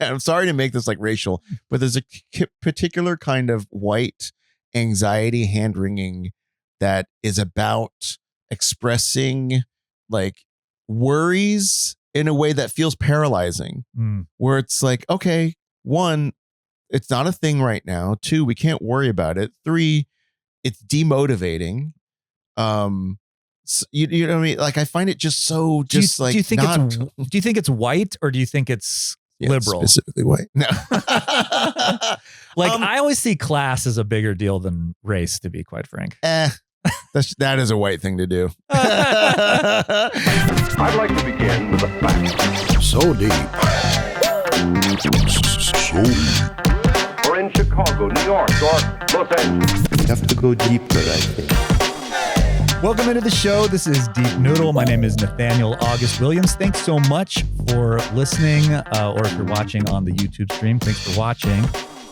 I'm sorry to make this like racial, but there's a particular kind of white anxiety hand wringing that is about expressing like worries in a way that feels paralyzing, where it's like, okay, one, it's not a thing right now. Two, we can't worry about it. Three, it's demotivating. You know what I mean? Like, I find it just so do you think it's white, or do you think it's liberal? Specifically white. No. I always see class as a bigger deal than race, to be quite frank. That is a white thing to do. I'd like to begin with a fact. So deep. So deep. Or in Chicago, New York, or Los Angeles. You have to go deeper, I think. Welcome into the show. This is Deep Noodle. My name is Nathaniel August Williams. Thanks so much for listening, or if you're watching on the YouTube stream, thanks for watching.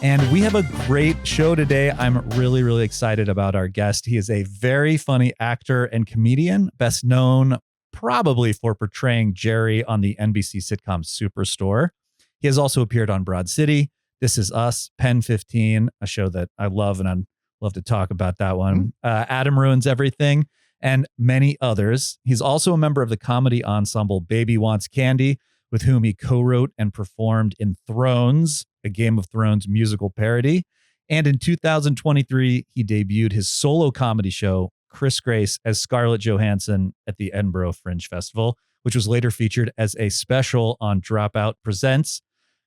And we have a great show today. I'm really, really excited about our guest. He is a very funny actor and comedian, best known probably for portraying Jerry on the NBC sitcom Superstore. He has also appeared on Broad City, This Is Us, Pen 15, a show that I love, and I'd love to talk about that one. Adam Ruins Everything, and many others. He's also a member of the comedy ensemble Baby Wants Candy, with whom he co-wrote and performed in Thrones, a Game of Thrones musical parody. And in 2023, he debuted his solo comedy show, Chris Grace, as Scarlett Johansson at the Edinburgh Fringe Festival, which was later featured as a special on Dropout Presents.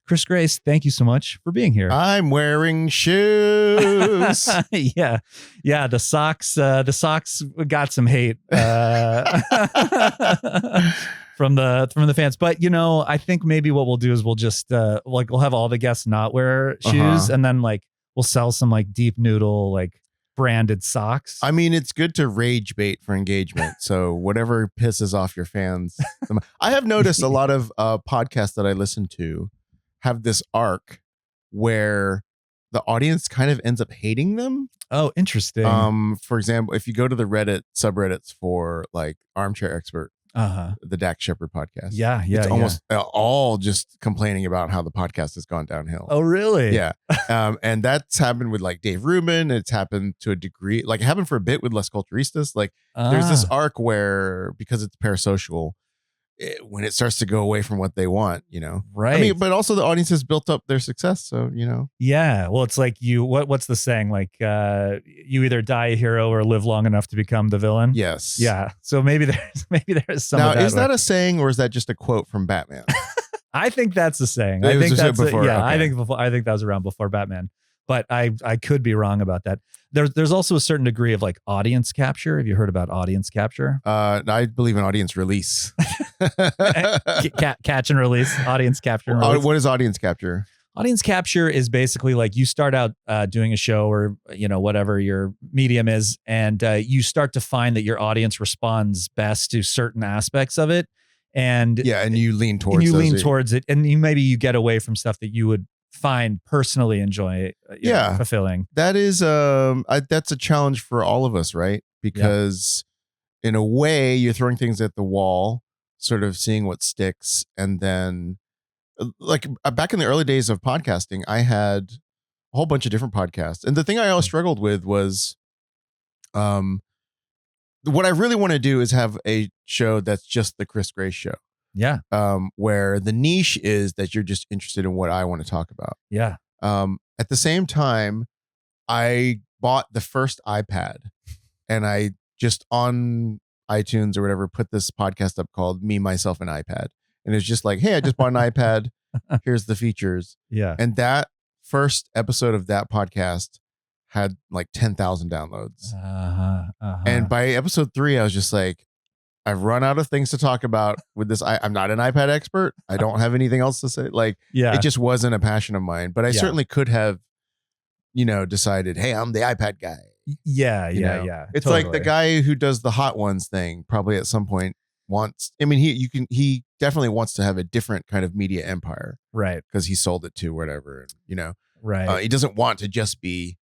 Chris Grace, thank you so much for being here. I'm wearing shoes. Yeah. The socks got some hate from the fans. But I think maybe what we'll do is we'll just we'll have all the guests not wear shoes, and then we'll sell some Deep Noodle branded socks. I mean, it's good to rage bait for engagement. So whatever pisses off your fans. I have noticed a lot of podcasts that I listen to have this arc where the audience kind of ends up hating them. Oh, interesting. For example, if you go to the Reddit subreddits for Armchair Expert, the Dax Shepard podcast. Yeah. It's almost all just complaining about how the podcast has gone downhill. Oh, really? Yeah. And that's happened with Dave Rubin. It's happened to a degree. It happened for a bit with Les Culturistas. There's this arc where, because it's parasocial, when it starts to go away from what they want, right? I mean, but also the audience has built up their success, so Yeah, well, it's what's the saying? You either die a hero or live long enough to become the villain. Yes. Yeah. So maybe there's some. Now, of that. Is that a saying, or is that just a quote from Batman? I think that's a saying. I think that's before. Yeah, okay. I think that was around before Batman, but I could be wrong about that. There's also a certain degree of audience capture. Have you heard about audience capture? I believe in audience release. Catch and release, audience capture. And release. What is audience capture? Audience capture is basically you start out doing a show, or whatever your medium is, and you start to find that your audience responds best to certain aspects of it, and you lean towards it, and you get away from stuff that you would find personally enjoy fulfilling. That is that's a challenge for all of us, right? Because in a way you're throwing things at the wall, sort of seeing what sticks. And then back in the early days of podcasting, I had a whole bunch of different podcasts, and the thing I always struggled with was what I really want to do is have a show that's just the Chris Grace show. Yeah. Where the niche is that you're just interested in what I want to talk about. Yeah. At the same time, I bought the first iPad, and I just on iTunes or whatever put this podcast up called Me, Myself, and iPad. And it's just hey, I just bought an iPad. Here's the features. Yeah. And that first episode of that podcast had 10,000 downloads. And by episode 3, I was just I've run out of things to talk about with this. I'm not an iPad expert. I don't have anything else to say. It just wasn't a passion of mine, but I certainly could have, decided, hey, I'm the iPad guy. Yeah. It's totally. the guy who does the Hot Ones thing probably at some point he definitely wants to have a different kind of media empire. Right. Because he sold it to whatever, right. He doesn't want to just be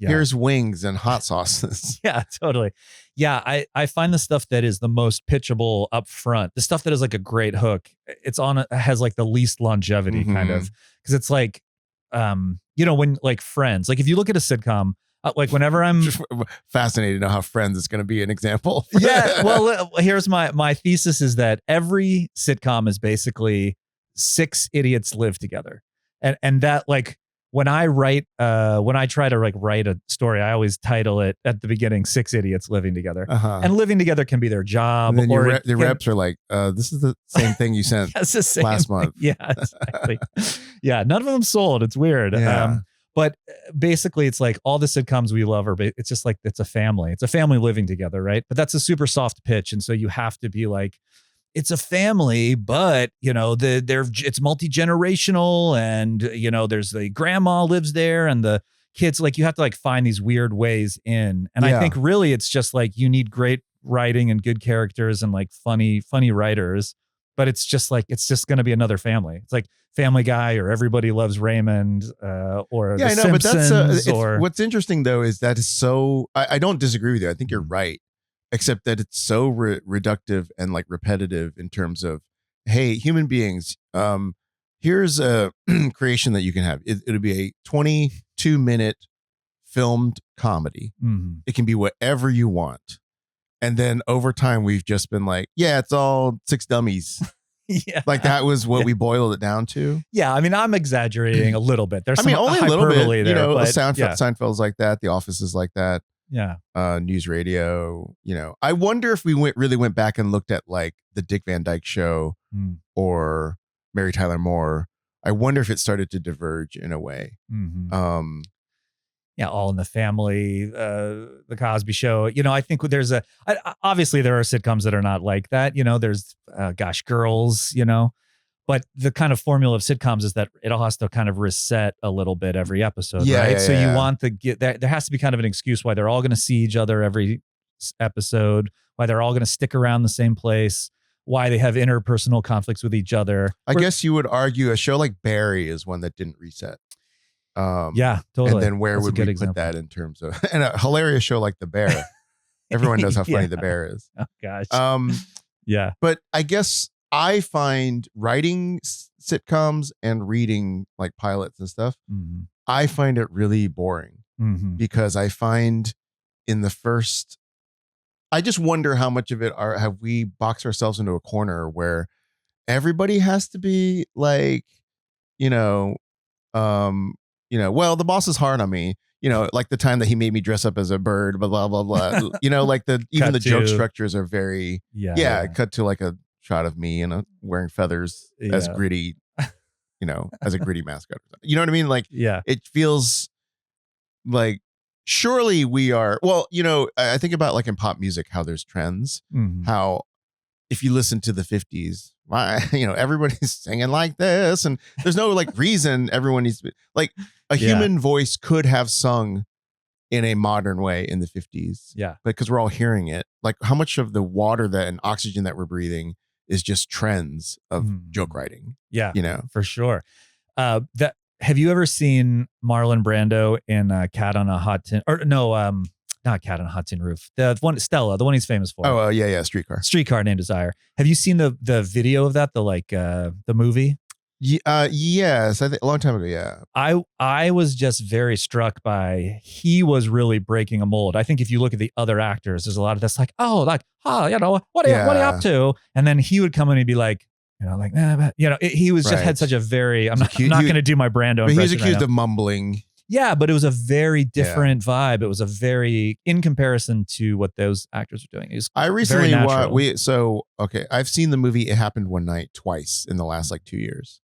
Yeah. Here's wings and hot sauces. Yeah, totally. Yeah, I find the stuff that is the most pitchable up front, the stuff that is like a great hook, has like the least longevity kind of, because it's like, when like Friends, like if you look at a sitcom, like whenever I'm Fascinated to know how Friends is going to be an example. yeah, well, here's my thesis is that every sitcom is basically 6 idiots live together, and that like. When I try to like write a story, I always title it at the beginning, 6 idiots living together. And living together can be their job. And then or the reps are like, this is the same thing you sent last month. Yeah, exactly. Yeah, none of them sold. It's weird. Yeah. But basically, it's like all the sitcoms we love it's just like, it's a family. It's a family living together, right? But that's a super soft pitch. And so you have to be like, it's a family, but it's multi-generational, and there's the grandma lives there and the kids, like you have to like find these weird ways in. And I think really it's just like you need great writing and good characters and like funny writers, but it's just going to be another family. It's like Family Guy or Everybody Loves Raymond or The Simpsons. But what's interesting though is that is so I don't disagree with you. I think you're right. Except that it's so reductive and like repetitive in terms of, hey, human beings, here's a creation that you can have. It'll be a 22-minute filmed comedy. Mm-hmm. It can be whatever you want. And then over time, we've just been like, yeah, it's all 6 dummies. Yeah. Like that was what we boiled it down to. Yeah. I mean, I'm exaggerating a little bit. There's only a little bit there, but, Seinfeld's like that. The Office is like that. Yeah. News radio, I wonder if we really went back and looked at like the Dick Van Dyke Show or Mary Tyler Moore. I wonder if it started to diverge in a way. Mm-hmm. All in the Family, the Cosby Show. I think there's obviously there are sitcoms that are not like that. There's Girls, but the kind of formula of sitcoms is that it all has to kind of reset a little bit every episode, right? Yeah, so you want there has to be kind of an excuse why they're all going to see each other every episode, why they're all going to stick around the same place, why they have interpersonal conflicts with each other. I guess you would argue a show like Barry is one that didn't reset. Yeah, totally. And then where That's would we put that in terms of and a hilarious show like The Bear? Everyone knows how funny The Bear is. Oh gosh. Yeah. But I guess I find writing sitcoms and reading like pilots and stuff, I find it really boring because I find in the first, I just wonder how much of it have we boxed ourselves into a corner where everybody has to be like, well, the boss is hard on me. Like the time that he made me dress up as a bird, blah, blah, blah, blah. Like even the joke structures are very, cut to like a shot of me and wearing feathers as gritty, as a gritty mascot. You know what I mean? Like, it feels like surely we are. Well, I think about like in pop music, how there's trends, how if you listen to the 50s, everybody's singing like this, and there's no like reason everyone needs to be like a human voice could have sung in a modern way in the 50s. Yeah. Because we're all hearing it. Like how much of the water and oxygen that we're breathing is just trends of joke writing. Yeah, for sure. Have you ever seen Marlon Brando in Cat on a Hot Tin? Or no, not Cat on a Hot Tin Roof. The one Stella, the one he's famous for. Oh, yeah, Streetcar Named Desire. Have you seen the video of that? The movie? Yes, I think a long time ago. Yeah, I was just very struck by he was really breaking a mold. I think if you look at the other actors, there's a lot of this like, what are you up to? And then he would come in and be like, he was just had such a very. I'm not going to do my Brando. But he was accused of mumbling. Yeah, but it was a very different vibe. It was a very, in comparison to what those actors were doing. I recently watched. I've seen the movie It Happened One Night twice in the last like 2 years.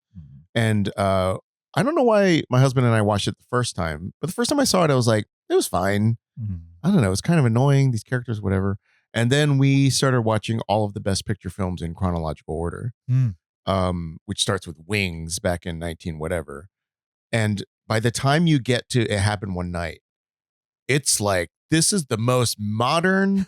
And I don't know why my husband and I watched it the first time, but the first time I saw it, I was like, it was fine. I don't know. It's kind of annoying, these characters, whatever. And then we started watching all of the Best Picture films in chronological order, which starts with Wings back in 19 whatever. And by the time you get to It Happened One Night, it's like, this is the most modern,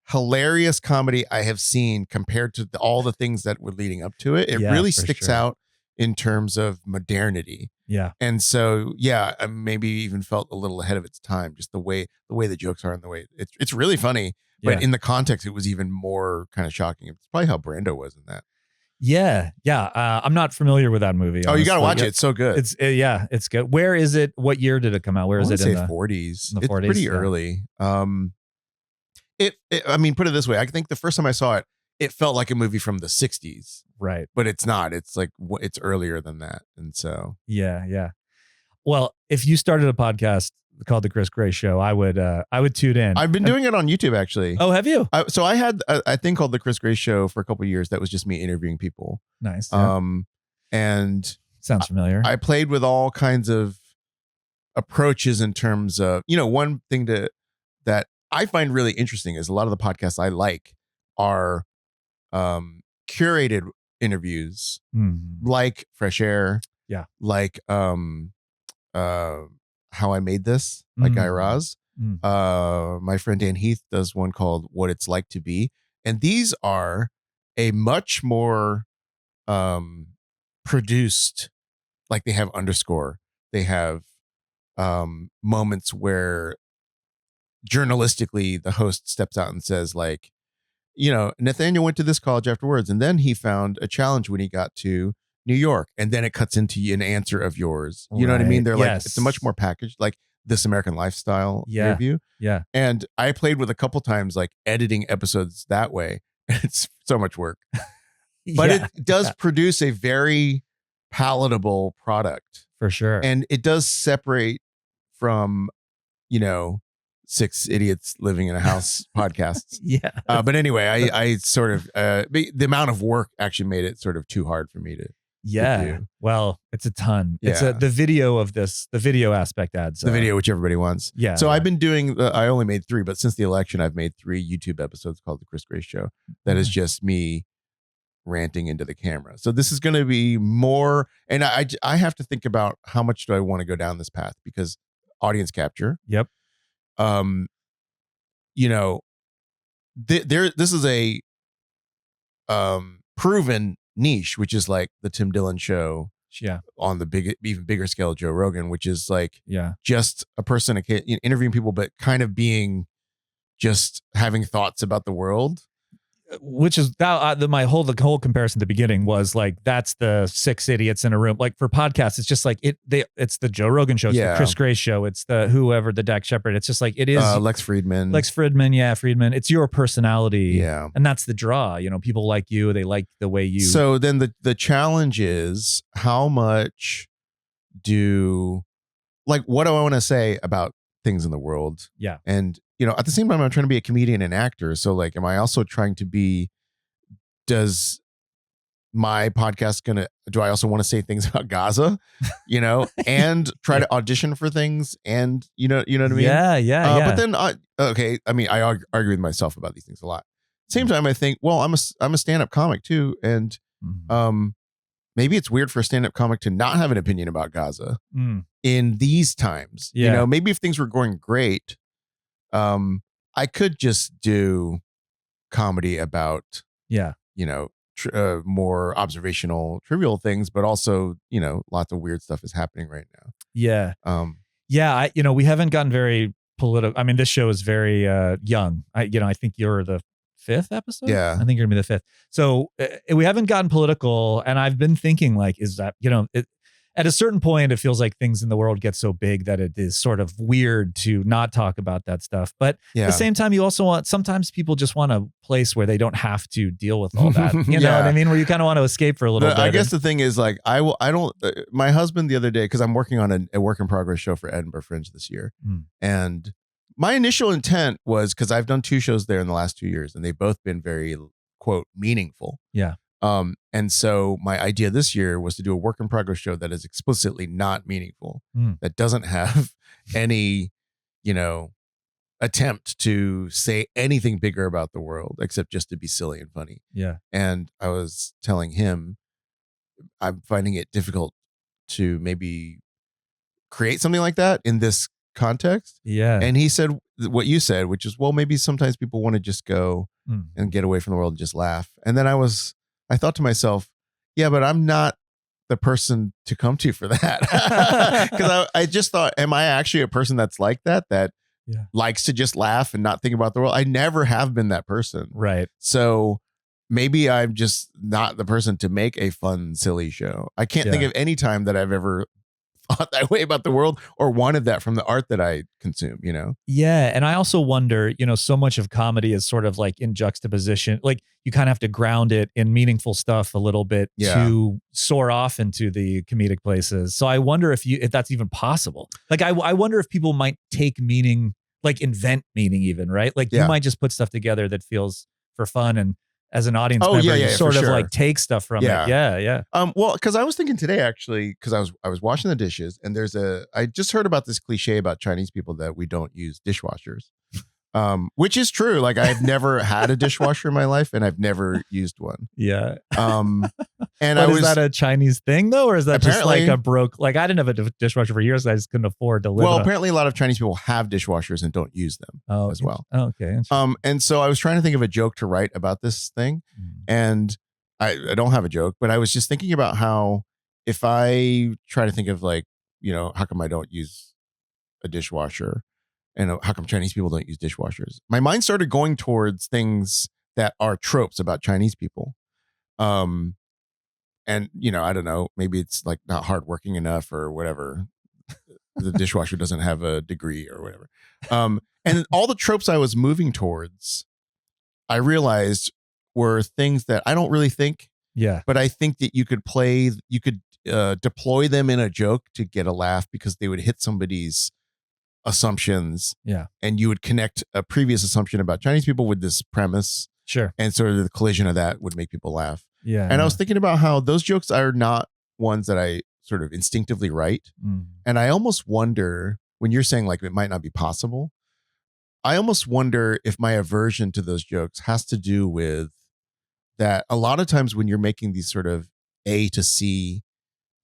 hilarious comedy I have seen compared to all the things that were leading up to it. It really sticks out. in terms of modernity. Yeah. And so, yeah, I maybe even felt a little ahead of its time, just the way the jokes are and the way it's really funny. But Yeah. in the context, it was even more kind of shocking. It's probably how Brando was in that. Yeah. I'm not familiar with that movie. Oh, you got to honestly. watch it. It's so good. It's it's good. Where is it? What year did it come out? Where is I it wanna in say the 40s. in the It's 40s? pretty Yeah. early. I mean, put it this way. I think the first time I saw it, it felt like a movie from the 60s, Right. but it's not. It's like it's earlier than that. And so, Yeah. Well, if you started a podcast called The Chris Gray Show, I would tune in. I've been doing it on YouTube actually. Oh, have you? So I had a thing called The Chris Gray Show for a couple of years. That was just me interviewing people. Nice. Yeah. And Sounds familiar. I played with all kinds of approaches in terms of, one thing that I find really interesting is a lot of the podcasts I like are curated interviews, like Fresh Air, Yeah. like How I Made This, like Guy Raz. My friend Dan Heath does one called What It's Like to Be, and these are a much more produced, like they have underscore, they have moments where journalistically the host steps out and says, like, Nathaniel went to this college afterwards, and then he found a challenge when he got to New York, and then it cuts into an answer of yours. You know what I mean? They're like, it's a much more packaged, like This American Lifestyle interview. Yeah. And I played with a couple times, like editing episodes that way. It's so much work, but it does produce a very palatable product for sure. and it does separate from, Six Idiots Living in a House podcasts. Yeah. But anyway, I sort of the amount of work actually made it sort of too hard for me to. Do. Well, it's a ton. Yeah. It's the video of this. The video aspect adds the video, which everybody wants. Yeah. So I've been doing. I only made 3, but since the election, I've made 3 YouTube episodes called The Chris Gray Show. That is just me ranting into the camera. So this is going to be more, and I have to think about how much do I want to go down this path, because audience capture. Yep. This is a proven niche, which is like the Tim Dillon show. Yeah. On the even bigger scale, Joe Rogan, which is like just a person interviewing people, but kind of being just having thoughts about the world. Which is that the whole comparison at the beginning was like, that's the 6 idiots in a room. Like for podcasts, it's just like it's the Joe Rogan show, it's the Chris Gray show, it's the whoever, the Dak Shepard. It's just like it is Lex Friedman. Friedman. It's your personality, and that's the draw. People like you, they like the way you. So then the challenge is, how much what do I want to say about things in the world? Yeah, and at the same time, I'm trying to be a comedian and actor. So like, am I also trying to be, does my podcast do I also want to say things about Gaza, and try to audition for things, and you know what I mean? Yeah. But then, I mean, I argue with myself about these things a lot. Same time, I think, well, I'm a stand-up comic too. And maybe it's weird for a stand-up comic to not have an opinion about Gaza in these times. Maybe if things were going great, I could just do comedy about, more observational, trivial things, but also, lots of weird stuff is happening right now. Yeah. We haven't gotten very political. I mean, this show is very young. I think you're the 5th episode. Yeah. I think you're gonna be the 5th. So we haven't gotten political, and I've been thinking, like, is that, at a certain point, it feels like things in the world get so big that it is sort of weird to not talk about that stuff. But at the same time, you also sometimes people just want a place where they don't have to deal with all that. You know what I mean? Where you kind of want to escape for a little bit. I guess the thing is, like, I don't, my husband the other day, because I'm working on a work in progress show for Edinburgh Fringe this year. And my initial intent was, because I've done 2 shows there in the last 2 years, and they've both been very, quote, meaningful. Yeah. And so my idea this year was to do a work in progress show that is explicitly not meaningful, that doesn't have any, attempt to say anything bigger about the world except just to be silly and funny. Yeah. And I was telling him, I'm finding it difficult to maybe create something like that in this context. Yeah. And he said what you said, which is, well, maybe sometimes people want to just go and get away from the world and just laugh. And then I thought to myself, yeah, but I'm not the person to come to for that. Because I just thought, am I actually a person that's like that Yeah. likes to just laugh and not think about the world? I never have been that person. Right. So maybe I'm just not the person to make a fun, silly show. I can't think of any time that I've ever thought that way about the world or wanted that from the art that I consume, you know? Yeah. And I also wonder, so much of comedy is sort of like in juxtaposition. Like you kind of have to ground it in meaningful stuff a little bit to soar off into the comedic places. So I wonder if that's even possible. Like I wonder if people might take meaning, like invent meaning even, right? Like you might just put stuff together that feels for fun, and as an audience member, you sort of like take stuff from it. Yeah. Well, because I was thinking today, actually, because I was washing the dishes, and I just heard about this cliche about Chinese people that we don't use dishwashers, which is true. Like I've never had a dishwasher in my life, and I've never used one. Yeah. And is that a Chinese thing though, or is that just like a broke? Like I didn't have a dishwasher for years. I just couldn't afford to live. Well, apparently a lot of Chinese people have dishwashers and don't use them as well. Okay. And so I was trying to think of a joke to write about this thing, and I don't have a joke, but I was just thinking about how if I try to think of like, how come I don't use a dishwasher, and how come Chinese people don't use dishwashers? My mind started going towards things that are tropes about Chinese people. And I don't know, maybe it's like not hardworking enough or whatever. The dishwasher doesn't have a degree or whatever. And all the tropes I was moving towards, I realized were things that I don't really think. Yeah. But I think that you could deploy them in a joke to get a laugh because they would hit somebody's assumptions. Yeah. And you would connect a previous assumption about Chinese people with this premise. Sure. And sort of the collision of that would make people laugh. Yeah. And I was thinking about how those jokes are not ones that I sort of instinctively write. And I almost wonder, when you're saying like it might not be possible, I almost wonder if my aversion to those jokes has to do with that a lot of times when you're making these sort of A to C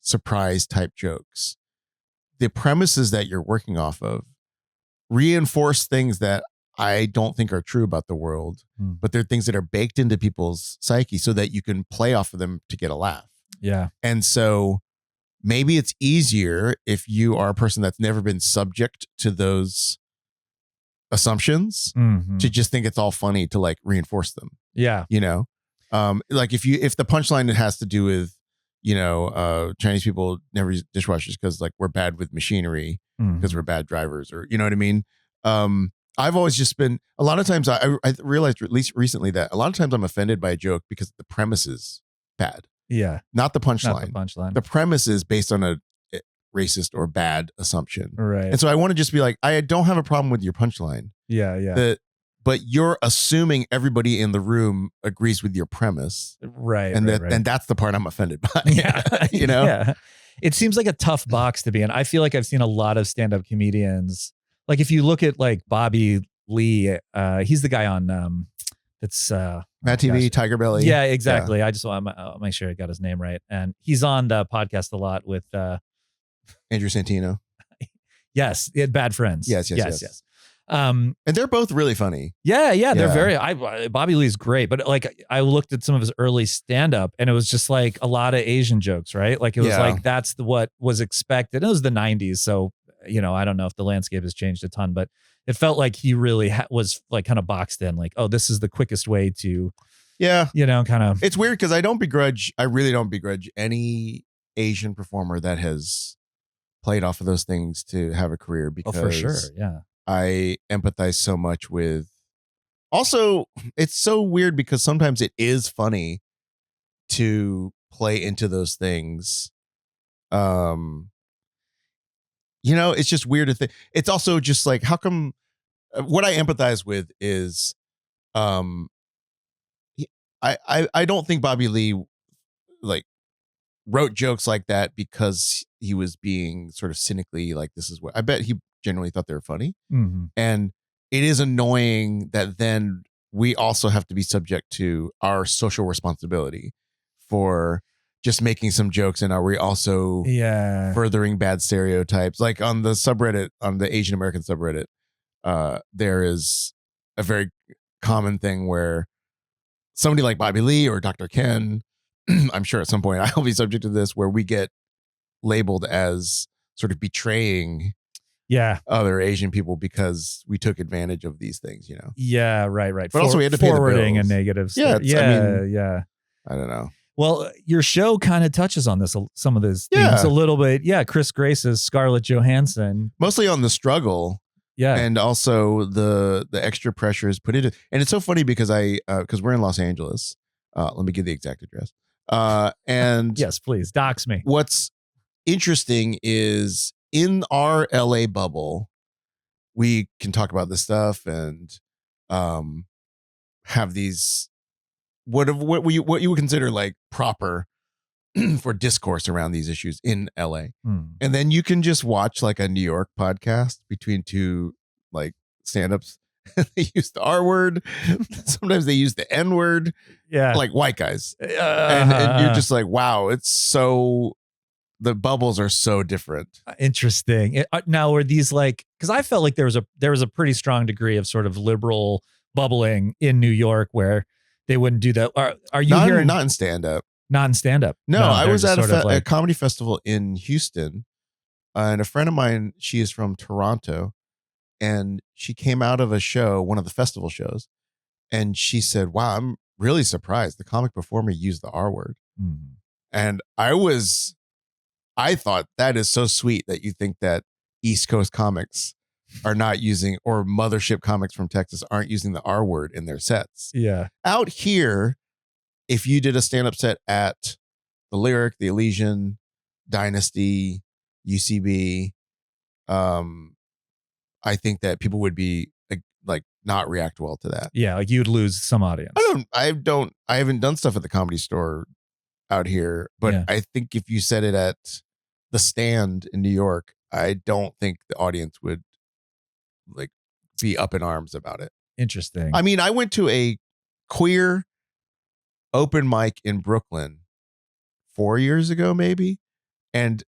surprise type jokes, the premises that you're working off of reinforce things that I don't think are true about the world, but they're things that are baked into people's psyche so that you can play off of them to get a laugh. Yeah. And so maybe it's easier if you are a person that's never been subject to those assumptions to just think it's all funny to like reinforce them. Yeah. Like if the punchline has to do with, Chinese people never use dishwashers because like we're bad with machinery because we're bad drivers, or you know what I mean? I've always just been, a lot of times I realized at least recently that a lot of times I'm offended by a joke because the premise is bad. Yeah. Not the punchline. The premise is based on a racist or bad assumption. Right. And so I want to just be like, I don't have a problem with your punchline. Yeah. But you're assuming everybody in the room agrees with your premise. Right. And right. and that's the part I'm offended by. Yeah. Yeah. It seems like a tough box to be in. I feel like I've seen a lot of stand-up comedians. Like if you look at like Bobby Lee, he's the guy on it's Matt TV, Tiger Belly. Yeah, exactly. Yeah. I just want to make sure I got his name right. And he's on the podcast a lot with Andrew Santino. Yes, Bad Friends. Yes. And they're both really funny. Yeah. They're very. Bobby Lee's great, but like I looked at some of his early stand-up, and it was just like a lot of Asian jokes, right? Like it was like that's what was expected. It was the '90s, so I don't know if the landscape has changed a ton, but it felt like he really was like kind of boxed in. Like, oh, this is the quickest way to, kind of. It's weird because I really don't begrudge any Asian performer that has played off of those things to have a career, because for sure, yeah. I empathize so much with. Also, it's so weird because sometimes it is funny to play into those things. It's just weird to think. It's also just like, how come? What I empathize with is, I don't think Bobby Lee like wrote jokes like that because he was being sort of cynically like, this is what I bet he generally thought they were funny. And it is annoying that then we also have to be subject to our social responsibility for just making some jokes. And are we also furthering bad stereotypes? Like on the subreddit, on the Asian American subreddit, there is a very common thing where somebody like Bobby Lee or Dr. Ken I'm sure at some point I'll be subject to this, where we get labeled as sort of betraying other Asian people because we took advantage of these things, you know? Yeah, right. But also we had to pay the forwarding bills. a negative. Yeah, yeah. I don't know. Well, your show kind of touches on this, some of those Yeah. themes a little bit. Yeah, Chris Grace's Scarlett Johansson. Mostly on the struggle. Yeah. And also the extra pressures put into, and it's so funny because because we're in Los Angeles. Let me give the exact address. And yes, please dox me. What's interesting is in our LA bubble, we can talk about this stuff and have these what you would consider like proper for discourse around these issues in LA. And then you can just watch like a New York podcast between two like stand-ups. They use the R word. Sometimes they use the N word. Yeah. Like white guys. And you're just like, wow, it's so, the bubbles are so different. Interesting. Now, are these like, because I felt like there was a pretty strong degree of sort of liberal bubbling in New York where they wouldn't do that. Are you hearing? Not in stand-up. Not in stand-up. No, I was at a a comedy festival in Houston, and a friend of mine, she is from Toronto, and she came out of a show, one of the festival shows, and she said, wow, I'm really surprised the comic before me used the R word. And I thought that is so sweet that you think that East Coast comics are not using, or mothership comics from Texas aren't using the R word in their sets. Yeah. Out here, if you did a stand-up set at the Lyric, the Elysian, Dynasty, UCB, I think that people would be like not react well to that. Yeah, like you'd lose some audience. I haven't done stuff at the Comedy Store out here, but I think if you said it at the Stand in New York, I don't think the audience would like be up in arms about it. Interesting. I mean, I went to a queer open mic in Brooklyn 4 years ago, maybe. And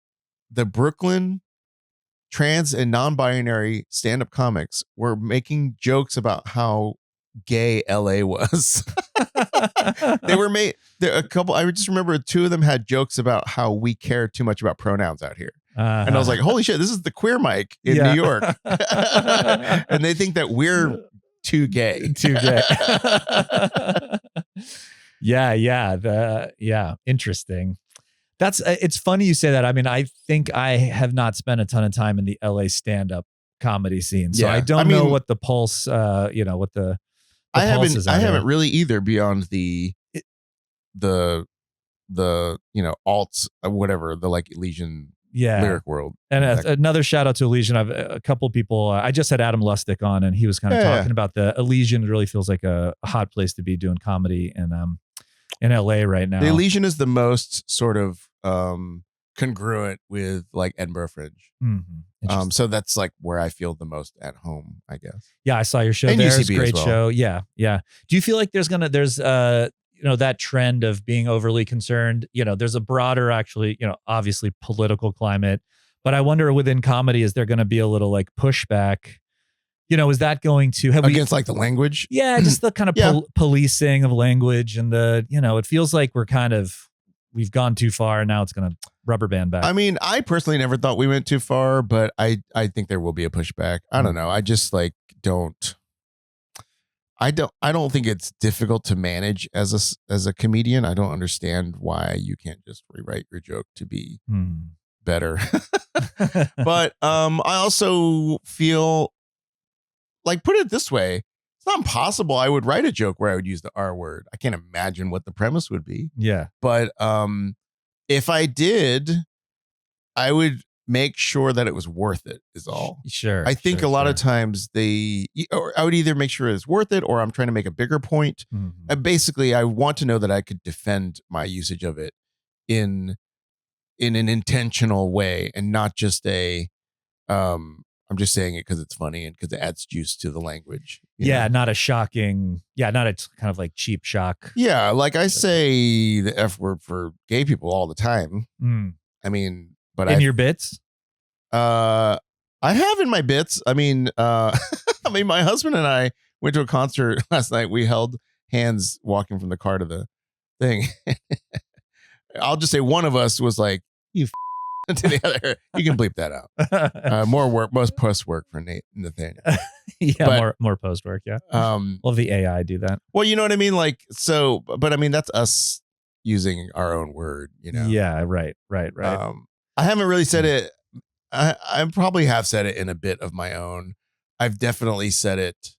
the Brooklyn trans and non-binary stand-up comics were making jokes about how gay LA was. They were a couple. I just remember two of them had jokes about how we care too much about pronouns out here. And I was like, holy shit, this is the queer mic in New York. And they think that we're too gay. Too gay. Yeah. Interesting. It's funny you say that. I mean, I think I have not spent a ton of time in the LA stand-up comedy scene. So I don't know what the pulse, what the I pulse is. I haven't really either beyond the alts, whatever, the like Elysian lyric world. And another shout out to Elysian. I've a couple people, I just had Adam Lustig on and he was kind of talking about the Elysian. It really feels like a hot place to be doing comedy in LA right now. The Elysian is the most sort of congruent with like Edinburgh Fringe. So that's like where I feel the most at home, I guess. Yeah, I saw your show and there. UCB It's a great as well. show. Yeah. Do you feel like there's that trend of being overly concerned? There's a broader, actually, obviously political climate, but I wonder within comedy, is there going to be a little like pushback? Is that going to have against like the language? Yeah, just the kind of policing of language and it feels like we've gone too far and now it's going to rubber band back. I mean, I personally never thought we went too far, but I think there will be a pushback. I don't know. I just like I don't think it's difficult to manage as a comedian. I don't understand why you can't just rewrite your joke to be better. But I also feel like, put it this way, it's not impossible. I would write a joke where I would use the R word. I can't imagine what the premise would be. Yeah. But if I did, I would make sure that it was worth it is all. Sure. I think a lot of times I would either make sure it's worth it or I'm trying to make a bigger point. And basically, I want to know that I could defend my usage of it in an intentional way and not just I'm just saying it because it's funny and because it adds juice to the language. Yeah, not a shocking. Yeah, not a kind of like cheap shock. Yeah, like I say the F word for gay people all the time. I mean, but in your bits? I have in my bits. I mean, my husband and I went to a concert last night. We held hands walking from the car to the thing. I'll just say one of us was like, you to the other. You can bleep that out. More work, most post work for Nathaniel. Yeah, But, more post work. Yeah. Um, Well, the AI do that. well, you know what I mean? Like, so, but I mean, that's us using our own word, you know? Yeah. Right. I haven't really said it. I probably have said it in a bit of my own. I've definitely said it.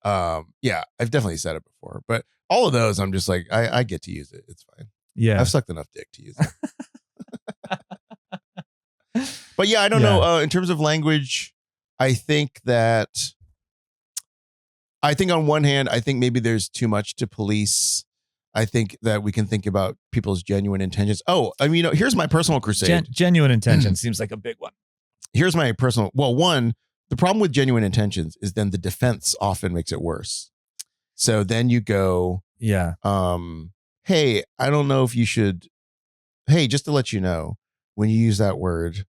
Yeah, I've definitely said it before, but all of those, I'm just like, I get to use it. It's fine. Yeah. I've sucked enough dick to use it. But yeah, I don't know. In terms of language, I think on one hand, I think maybe there's too much to police. I think that we can think about people's genuine intentions. Oh, I mean, here's my personal crusade. Genuine intention seems like a big one. Here's my personal. Well, one, the problem with genuine intentions is then the defense often makes it worse. So then you go, Yeah. Hey, I don't know if you should. Hey, just to let you know, when you use that word,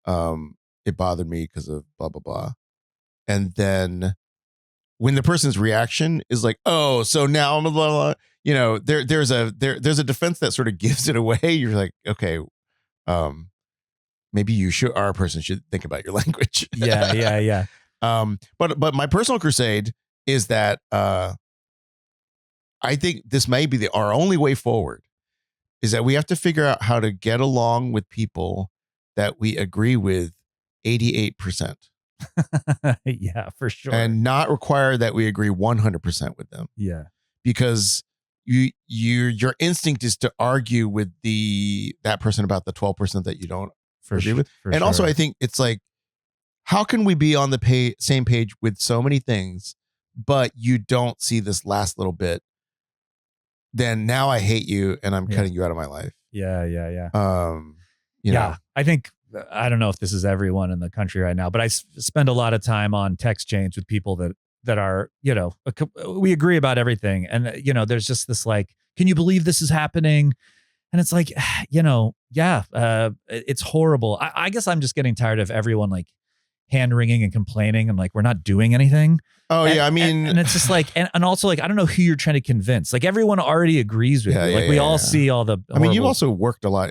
it bothered me because of blah blah blah. And then when the person's reaction is like, oh, so now I'm blah blah, blah, you know, there's a defense that sort of gives it away. You're like, okay, maybe our person should think about your language. Yeah. But my personal crusade is that I think this may be our only way forward, is that we have to figure out how to get along with people that we agree with 88%. Yeah, for sure. And not require that we agree 100% with them. Yeah. Because your instinct is to argue with that person about the 12% that you don't agree with. And also, I think it's like, how can we be on the same page with so many things, but you don't see this last little bit? Then now I hate you and I'm cutting you out of my life. Yeah. You know. I think, I don't know if this is everyone in the country right now, but I spend a lot of time on text chains with people that are, you know, we agree about everything. And, you know, there's just this like, can you believe this is happening? And it's like, you know, it's horrible. I guess I'm just getting tired of everyone like hand wringing and complaining and like, we're not doing anything. Oh, yeah. I mean, and it's just like, and also like, I don't know who you're trying to convince. Like everyone already agrees with you. Like we all see all the. I mean, you've also worked a lot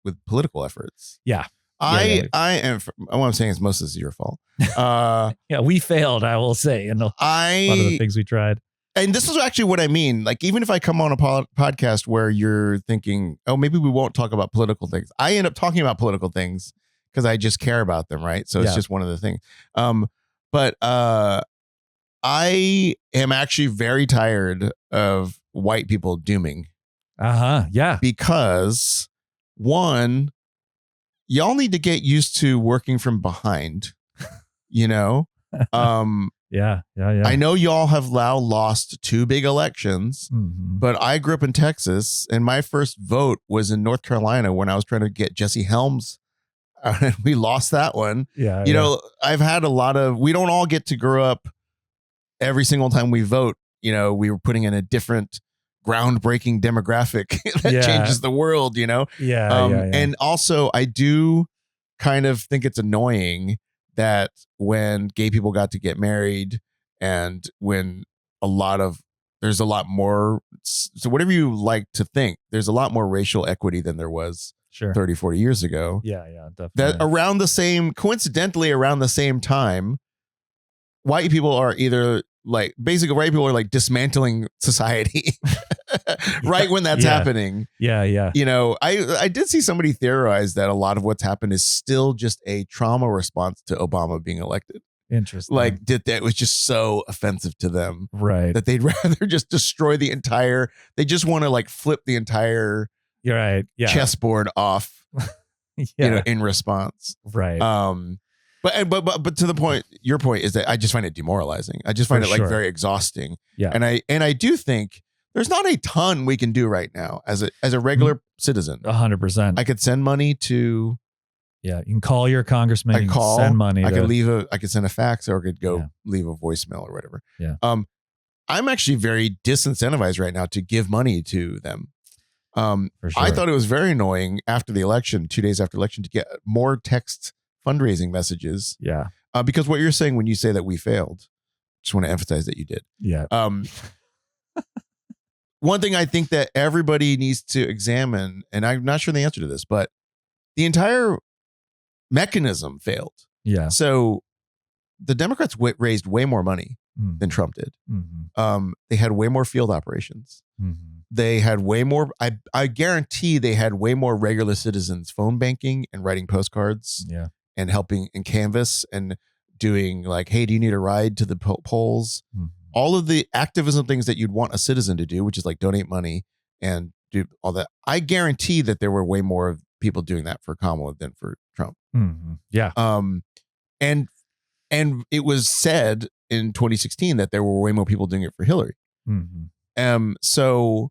with political efforts. Yeah. I am. What I'm saying is most of this is your fault. Yeah, we failed, I will say, in a lot of the things we tried. And this is actually what I mean. Like, even if I come on a podcast where you're thinking, oh, maybe we won't talk about political things, I end up talking about political things because I just care about them, right? So it's just one of the things. But I am actually very tired of white people dooming. Yeah. Because one, y'all need to get used to working from behind, you know? Yeah. I know y'all have now lost 2 big elections, but I grew up in Texas and my first vote was in North Carolina when I was trying to get Jesse Helms. And we lost that one. Yeah. You know, I've had we don't all get to grow up every single time we vote. You know, we were putting in a different groundbreaking demographic that changes the world, you know? Yeah. And also I do kind of think it's annoying that when gay people got to get married and when there's a lot more, so whatever you like to think, there's a lot more racial equity than there was 30, 40 years ago. Yeah, definitely. That coincidentally around the same time, white people are either like, basically white people are like dismantling society right when that's happening. Yeah. You know, I did see somebody theorize that a lot of what's happened is still just a trauma response to Obama being elected. Interesting. Like that was just so offensive to them. Right. That they'd rather just destroy they just want to like flip the entire You're right. Yeah. chessboard off, you know, in response. Right. But to the point, your point is that I just find it demoralizing. I just find it like very exhausting. Yeah. And I do think there's not a ton we can do right now as a regular citizen. 100%. I could send money to. Yeah. You can call your congressman. You can send money. I could send a fax or I could go leave a voicemail or whatever. Yeah. I'm actually very disincentivized right now to give money to them. For sure. I thought it was very annoying after the election, 2 days after election, to get more text fundraising messages. Yeah. Because what you're saying when you say that we failed, just want to emphasize that you did. Yeah. one thing I think that everybody needs to examine, and I'm not sure the answer to this, but the entire mechanism failed. Yeah. So the Democrats raised way more money than Trump did. They had way more field operations. They had way more. I guarantee they had way more regular citizens phone banking and writing postcards. Yeah. And helping in Canvas and doing like, hey, do you need a ride to the polls? All of the activism things that you'd want a citizen to do, which is like donate money and do all that. I guarantee that there were way more of people doing that for Kamala than for Trump. Yeah. And it was said in 2016 that there were way more people doing it for Hillary. So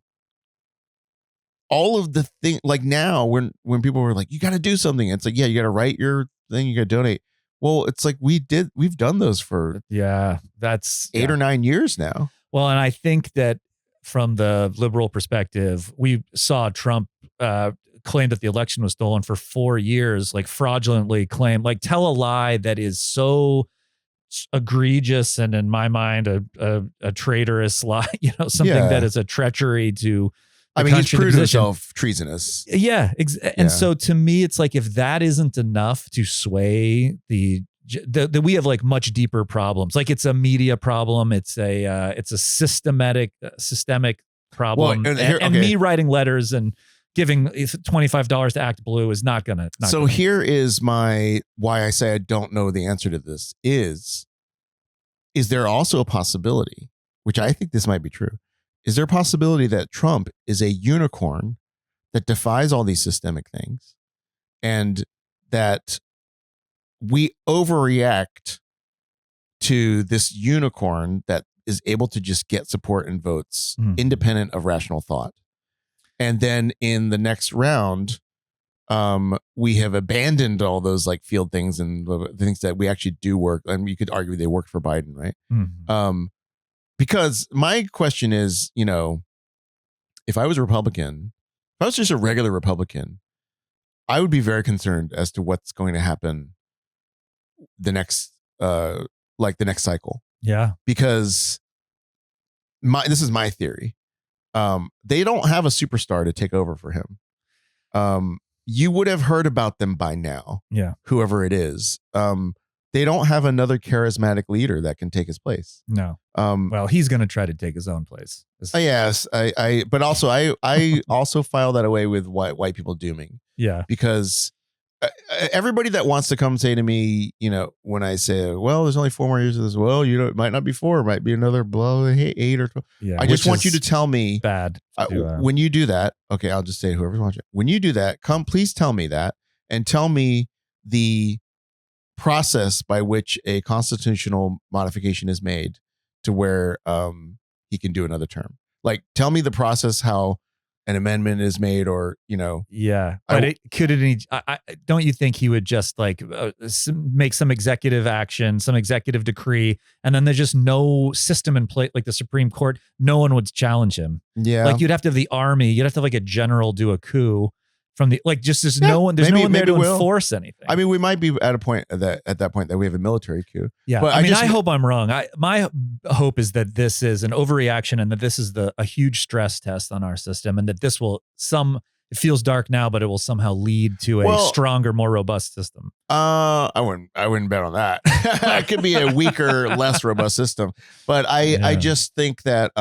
all of the thing, like now when people were like, you got to do something, it's like, yeah, you got to write your thing, you got to donate. Well, it's like we've done those for that's 8 or 9 years now. Well, and I think that from the liberal perspective, we saw Trump claim that the election was stolen for 4 years, like fraudulently claim, like tell a lie that is so egregious and in my mind a traitorous lie, something that is a treachery to he's proved himself treasonous. Yeah. And so to me, it's like, if that isn't enough to sway that we have like much deeper problems. Like it's a media problem. It's a systemic problem. Well, me writing letters and giving $25 to Act Blue is not gonna. Here is why I say I don't know the answer to this is there also a possibility, which I think this might be true. Is there a possibility that Trump is a unicorn that defies all these systemic things and that we overreact to this unicorn that is able to just get support and votes independent of rational thought? And then in the next round, we have abandoned all those like field things and the things that we actually do work. And you could argue they work for Biden, right? Because my question is, if I was a Republican, if I was just a regular Republican, I would be very concerned as to what's going to happen the next cycle. Yeah. Because this is my theory. They don't have a superstar to take over for him. You would have heard about them by now. Yeah. Whoever it is. They don't have another charismatic leader that can take his place. No. Well, he's going to try to take his own place. Yes. But also I also file that away with white people dooming. Yeah. Because everybody that wants to come say to me, when I say, well, there's only 4 more years of this. Well, it might not be 4, it might be another 8 or 12. Yeah, I just want you to tell me bad when you do that. Okay. I'll just say whoever's watching. When you do that, please tell me that and tell me the process by which a constitutional modification is made to where he can do another term. Like, tell me the process how an amendment is made, or yeah, but don't you think he would just like make some executive action, some executive decree, and then there's just no system in place, like the Supreme Court, no one would challenge him. Yeah, like you'd have to have the army, you'd have to have like a general do a coup from the there's no one there to enforce anything. I mean, we might be at a point at that point that we have a military coup. Yeah, but I hope I'm wrong. My hope is that this is an overreaction and that this is a huge stress test on our system, and that this will it feels dark now, but it will somehow lead to a stronger, more robust system. I wouldn't bet on that. It could be a weaker, less robust system, but I just think that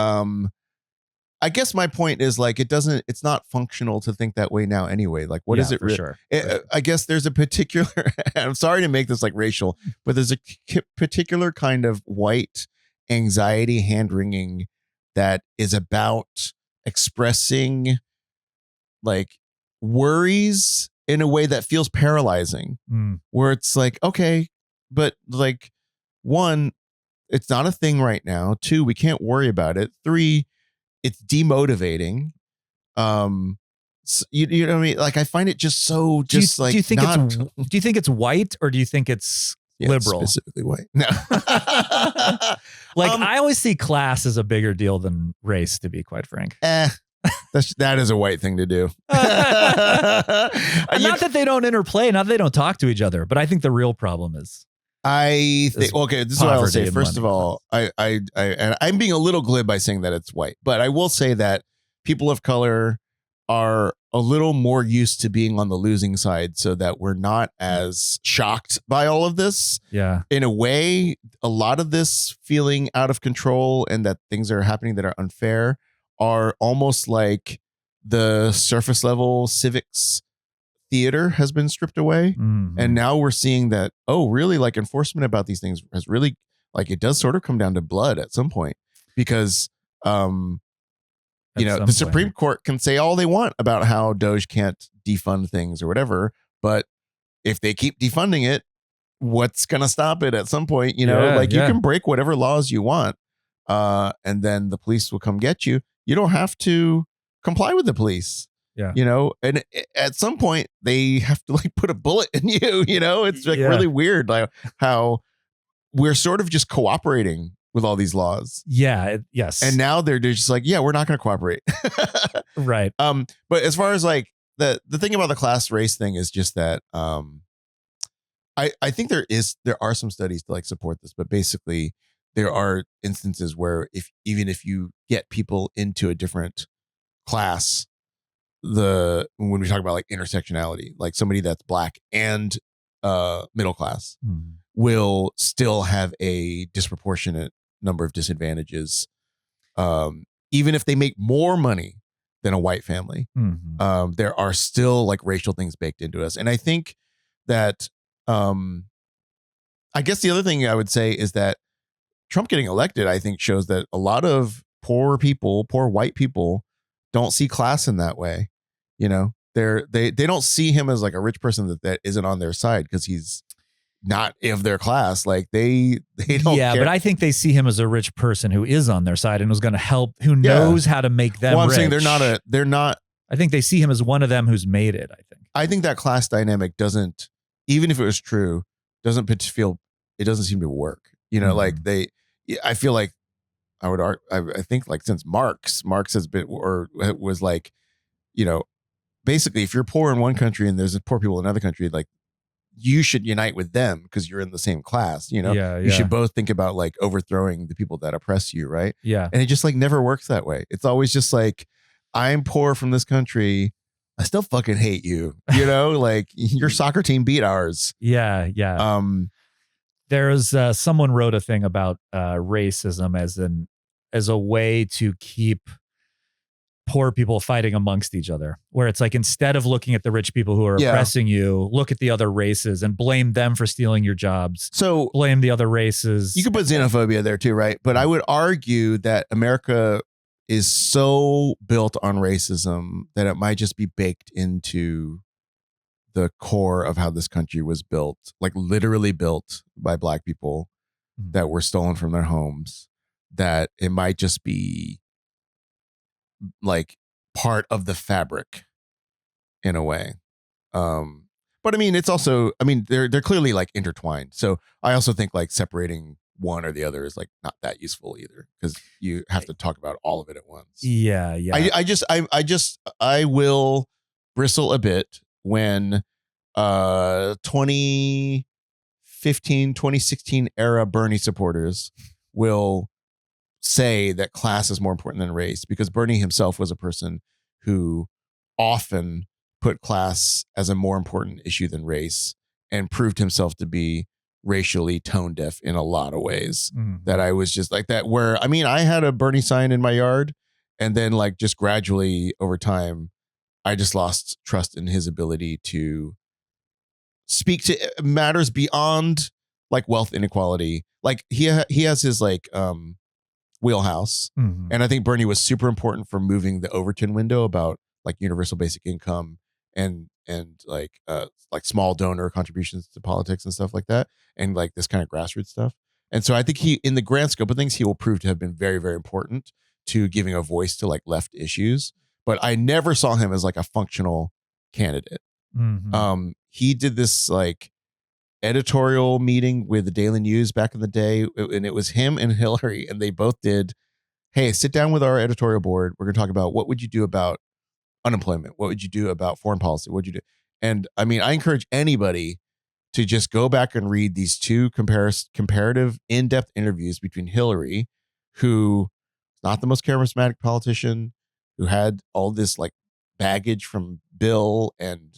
I guess my point is like it's not functional to think that way now anyway. Like, what is it? For sure. I guess there's a particular, I'm sorry to make this like racial, but there's a particular kind of white anxiety hand wringing that is about expressing like worries in a way that feels paralyzing, where it's like, okay, but like 1, it's not a thing right now. 2, we can't worry about it. 3, it's demotivating. So, you know what I mean? Like, I find it just so do you think it's white, or do you think it's liberal? Specifically white. No. I always see class as a bigger deal than race, to be quite frank. That is a white thing to do. Not that they don't interplay, not that they don't talk to each other, but I think the real problem is this is what I'll say. First of all, and I'm being a little glib by saying that it's white, but I will say that people of color are a little more used to being on the losing side so that we're not as shocked by all of this. Yeah. In a way, a lot of this feeling out of control and that things are happening that are unfair are almost like the surface level civics theater has been stripped away. Mhm. And now we're seeing that, oh, really, like enforcement about these things has really, like, it does sort of come down to blood at some point because, the Supreme Court can say all they want about how Doge can't defund things or whatever, but if they keep defunding it, what's going to stop it at some point? You can break whatever laws you want, and then the police will come get you. You don't have to comply with the police. Yeah. And at some point they have to like put a bullet in you, it's like really weird, like how we're sort of just cooperating with all these laws. Yeah. Yes. And now they're just like, yeah, we're not going to cooperate. Right. But as far as like the thing about the class race thing is just that, I think there are some studies to like support this, but basically there are instances where even if you get people into a different class, when we talk about like intersectionality, like somebody that's black and middle class will still have a disproportionate number of disadvantages, even if they make more money than a white family. There are still like racial things baked into us, and I think that I guess the other thing I would say is that Trump getting elected, I think, shows that a lot of poor white people don't see class in that way. They don't see him as like a rich person that isn't on their side because he's not of their class. Like they don't. Yeah, care. but I think they see him as a rich person who is on their side and who's going to help, who knows how to make them. Well, I'm rich. saying they're not. I think they see him as one of them who's made it. I think that class dynamic doesn't, even if it was true, it doesn't seem to work. Like I feel like I think like since Marx has been, or was like, basically if you're poor in one country and there's poor people in another country, like you should unite with them because you're in the same class, you should both think about like overthrowing the people that oppress you. Right. Yeah. And it just like never works that way. It's always just like, I'm poor from this country, I still fucking hate you, like your soccer team beat ours. Yeah. Yeah. There's someone wrote a thing about racism as a way to keep poor people fighting amongst each other, where it's like, instead of looking at the rich people who are oppressing you, look at the other races and blame them for stealing your jobs. So blame the other races. You could put xenophobia there too, right? But I would argue that America is so built on racism that it might just be baked into the core of how this country was built, like literally built by black people that were stolen from their homes, that it might just be like part of the fabric in a way. But I mean, it's also, they're clearly like intertwined. So I also think like separating one or the other is like not that useful either, because you have to talk about all of it at once. Yeah. Yeah. I will bristle a bit when 2015, 2016 era Bernie supporters will say that class is more important than race, because Bernie himself was a person who often put class as a more important issue than race and proved himself to be racially tone deaf in a lot of ways. That I was just like that, where I had a Bernie sign in my yard, and then like just gradually over time I just lost trust in his ability to speak to matters beyond like wealth inequality. Like he has his like wheelhouse, and I think Bernie was super important for moving the Overton window about like universal basic income and like small donor contributions to politics and stuff like that, and like this kind of grassroots stuff. And so I think he, in the grand scope of things, he will prove to have been very, very important to giving a voice to like left issues. But I never saw him as like a functional candidate. He did this like editorial meeting with the Daily News back in the day, and it was him and Hillary, and they both did, hey, sit down with our editorial board, we're going to talk about what would you do about unemployment, what would you do about foreign policy, what would you do. And I encourage anybody to just go back and read these two comparative in-depth interviews between Hillary, who is not the most charismatic politician, who had all this like baggage from Bill and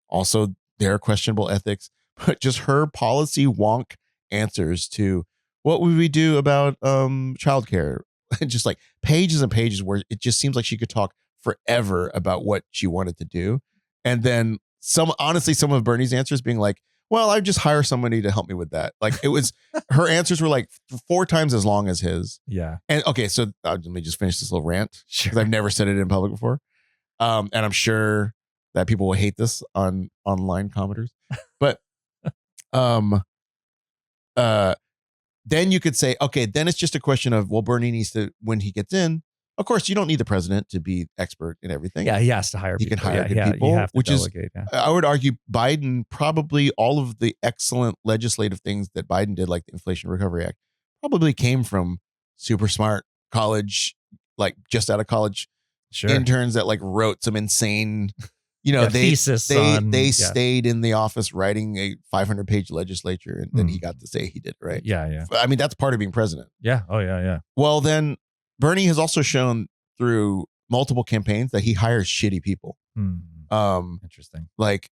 also their questionable ethics, but just her policy wonk answers to what would we do about childcare? Just like pages and pages where it just seems like she could talk forever about what she wanted to do. And then some of Bernie's answers being like, well, I'd just hire somebody to help me with that. Like it was, her answers were like 4 times as long as his. Yeah. And okay, so let me just finish this little rant Sure. because I've never said it in public before. And I'm sure that people will hate this on online commenters. But then you could say, okay, then it's just a question of, well, Bernie needs to, when he gets in, of course, you don't need the president to be expert in everything. Yeah, he has to hire He people. can hire good people, you have to which delegate, is, I would argue Biden, probably all of the excellent legislative things that Biden did, like the Inflation Recovery Act, probably came from super smart college, like just out of college interns that like wrote some insane, they stayed in the office writing a 500-page legislature, and then he got to say he did it, right? Yeah. I mean, that's part of being president. Yeah. Oh, yeah. Well, then Bernie has also shown through multiple campaigns that he hires shitty people. Interesting. Like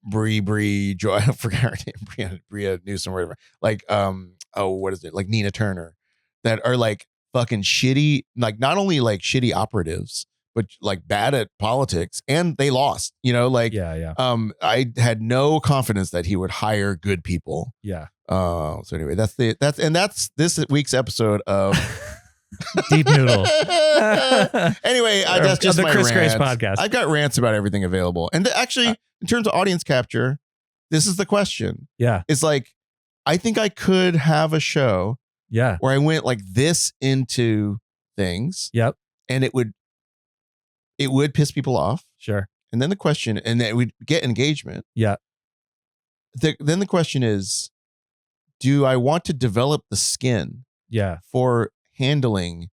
Bree Joy, I forgot her name, Bria Newsom or whatever. Like, what is it? Like Nina Turner, that are like fucking shitty, like not only like shitty operatives, but like bad at politics, and they lost, I had no confidence that he would hire good people. Yeah. So anyway, that's this week's episode of Deep Noodle. Anyway, that's just the my Chris Grace rant. podcast. I've got rants about everything available. And actually, in terms of audience capture, this is the question. Yeah. It's like, I think I could have a show where I went like this into things. Yep. And it would piss people off. Sure. And then the question, and then we'd get engagement. Yeah. Then the question is, do I want to develop the skin for handling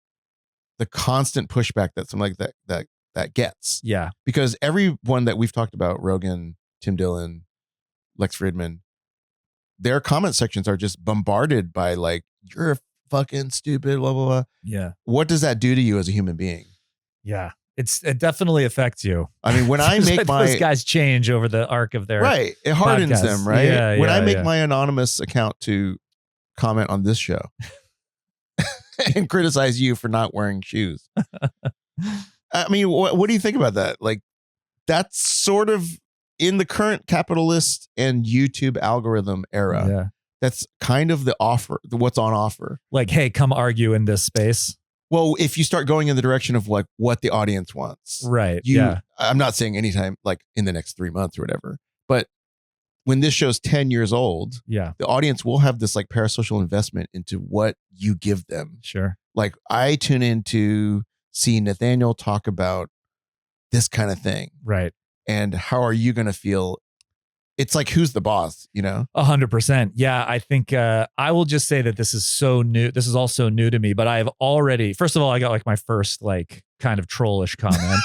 the constant pushback that something like that gets? Yeah. Because everyone that we've talked about, Rogan, Tim Dillon, Lex Fridman, their comment sections are just bombarded by like, you're fucking stupid, blah, blah, blah. Yeah. What does that do to you as a human being? Yeah. It definitely affects you. I mean, when I make those guys change over the arc of their it hardens podcast. them, right? Yeah, when I make my anonymous account to comment on this show and criticize you for not wearing shoes. I mean, what do you think about that? Like, that's sort of in the current capitalist and YouTube algorithm era. Yeah. That's kind of the offer, what's on offer. Like, hey, come argue in this space. Well, if you start going in the direction of like what the audience wants, right? I'm not saying anytime like in the next 3 months or whatever, but when this show's 10 years old, the audience will have this like parasocial investment into what you give them. Sure. Like I tune in to see Nathaniel talk about this kind of thing, right? And how are you going to feel? It's like, who's the boss, 100%. Yeah. I think I will just say that this is so new. This is all so new to me, but I have already, first of all, I got like my first like kind of trollish comment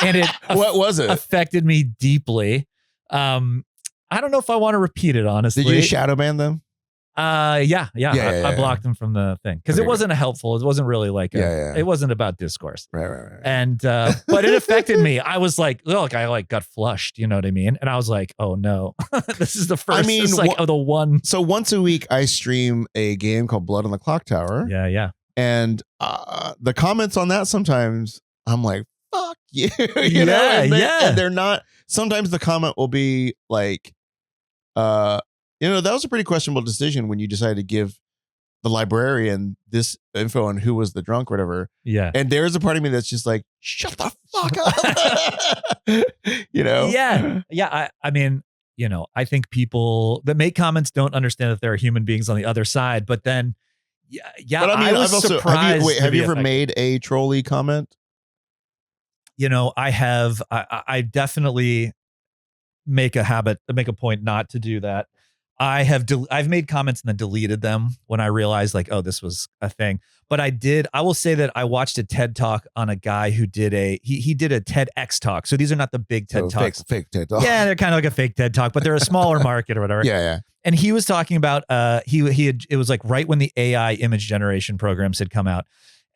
and it, what was it? Affected me deeply. I don't know if I want to repeat it, honestly. Did you shadow ban them? Yeah. I blocked them from the thing because it wasn't helpful. It wasn't really like it wasn't about discourse. Right. And but it affected me. I was like, look, I like got flushed. You know what I mean? And I was like, oh no, this is the first. I mean, the one. So once a week, I stream a game called Blood on the Clock Tower. Yeah. And the comments on that sometimes I'm like, fuck you. And they're not. Sometimes the comment will be like, that was a pretty questionable decision when you decided to give the librarian this info on who was the drunk or whatever. Yeah. And there's a part of me that's just like, shut the fuck up. Yeah. I mean, I think people that make comments don't understand that there are human beings on the other side. But then, But I mean, was surprised. Have you ever made a trolly comment? I have. I definitely make a point not to do that. I've made comments and then deleted them when I realized like, oh, this was a thing. But I will say that I watched a TED talk on a guy who did he did a TEDx talk. So these are not the big TED talks. Fake TED talk. Yeah, they're kind of like a fake TED talk, but they're a smaller market or whatever. Yeah. And he was talking about it was like right when the AI image generation programs had come out.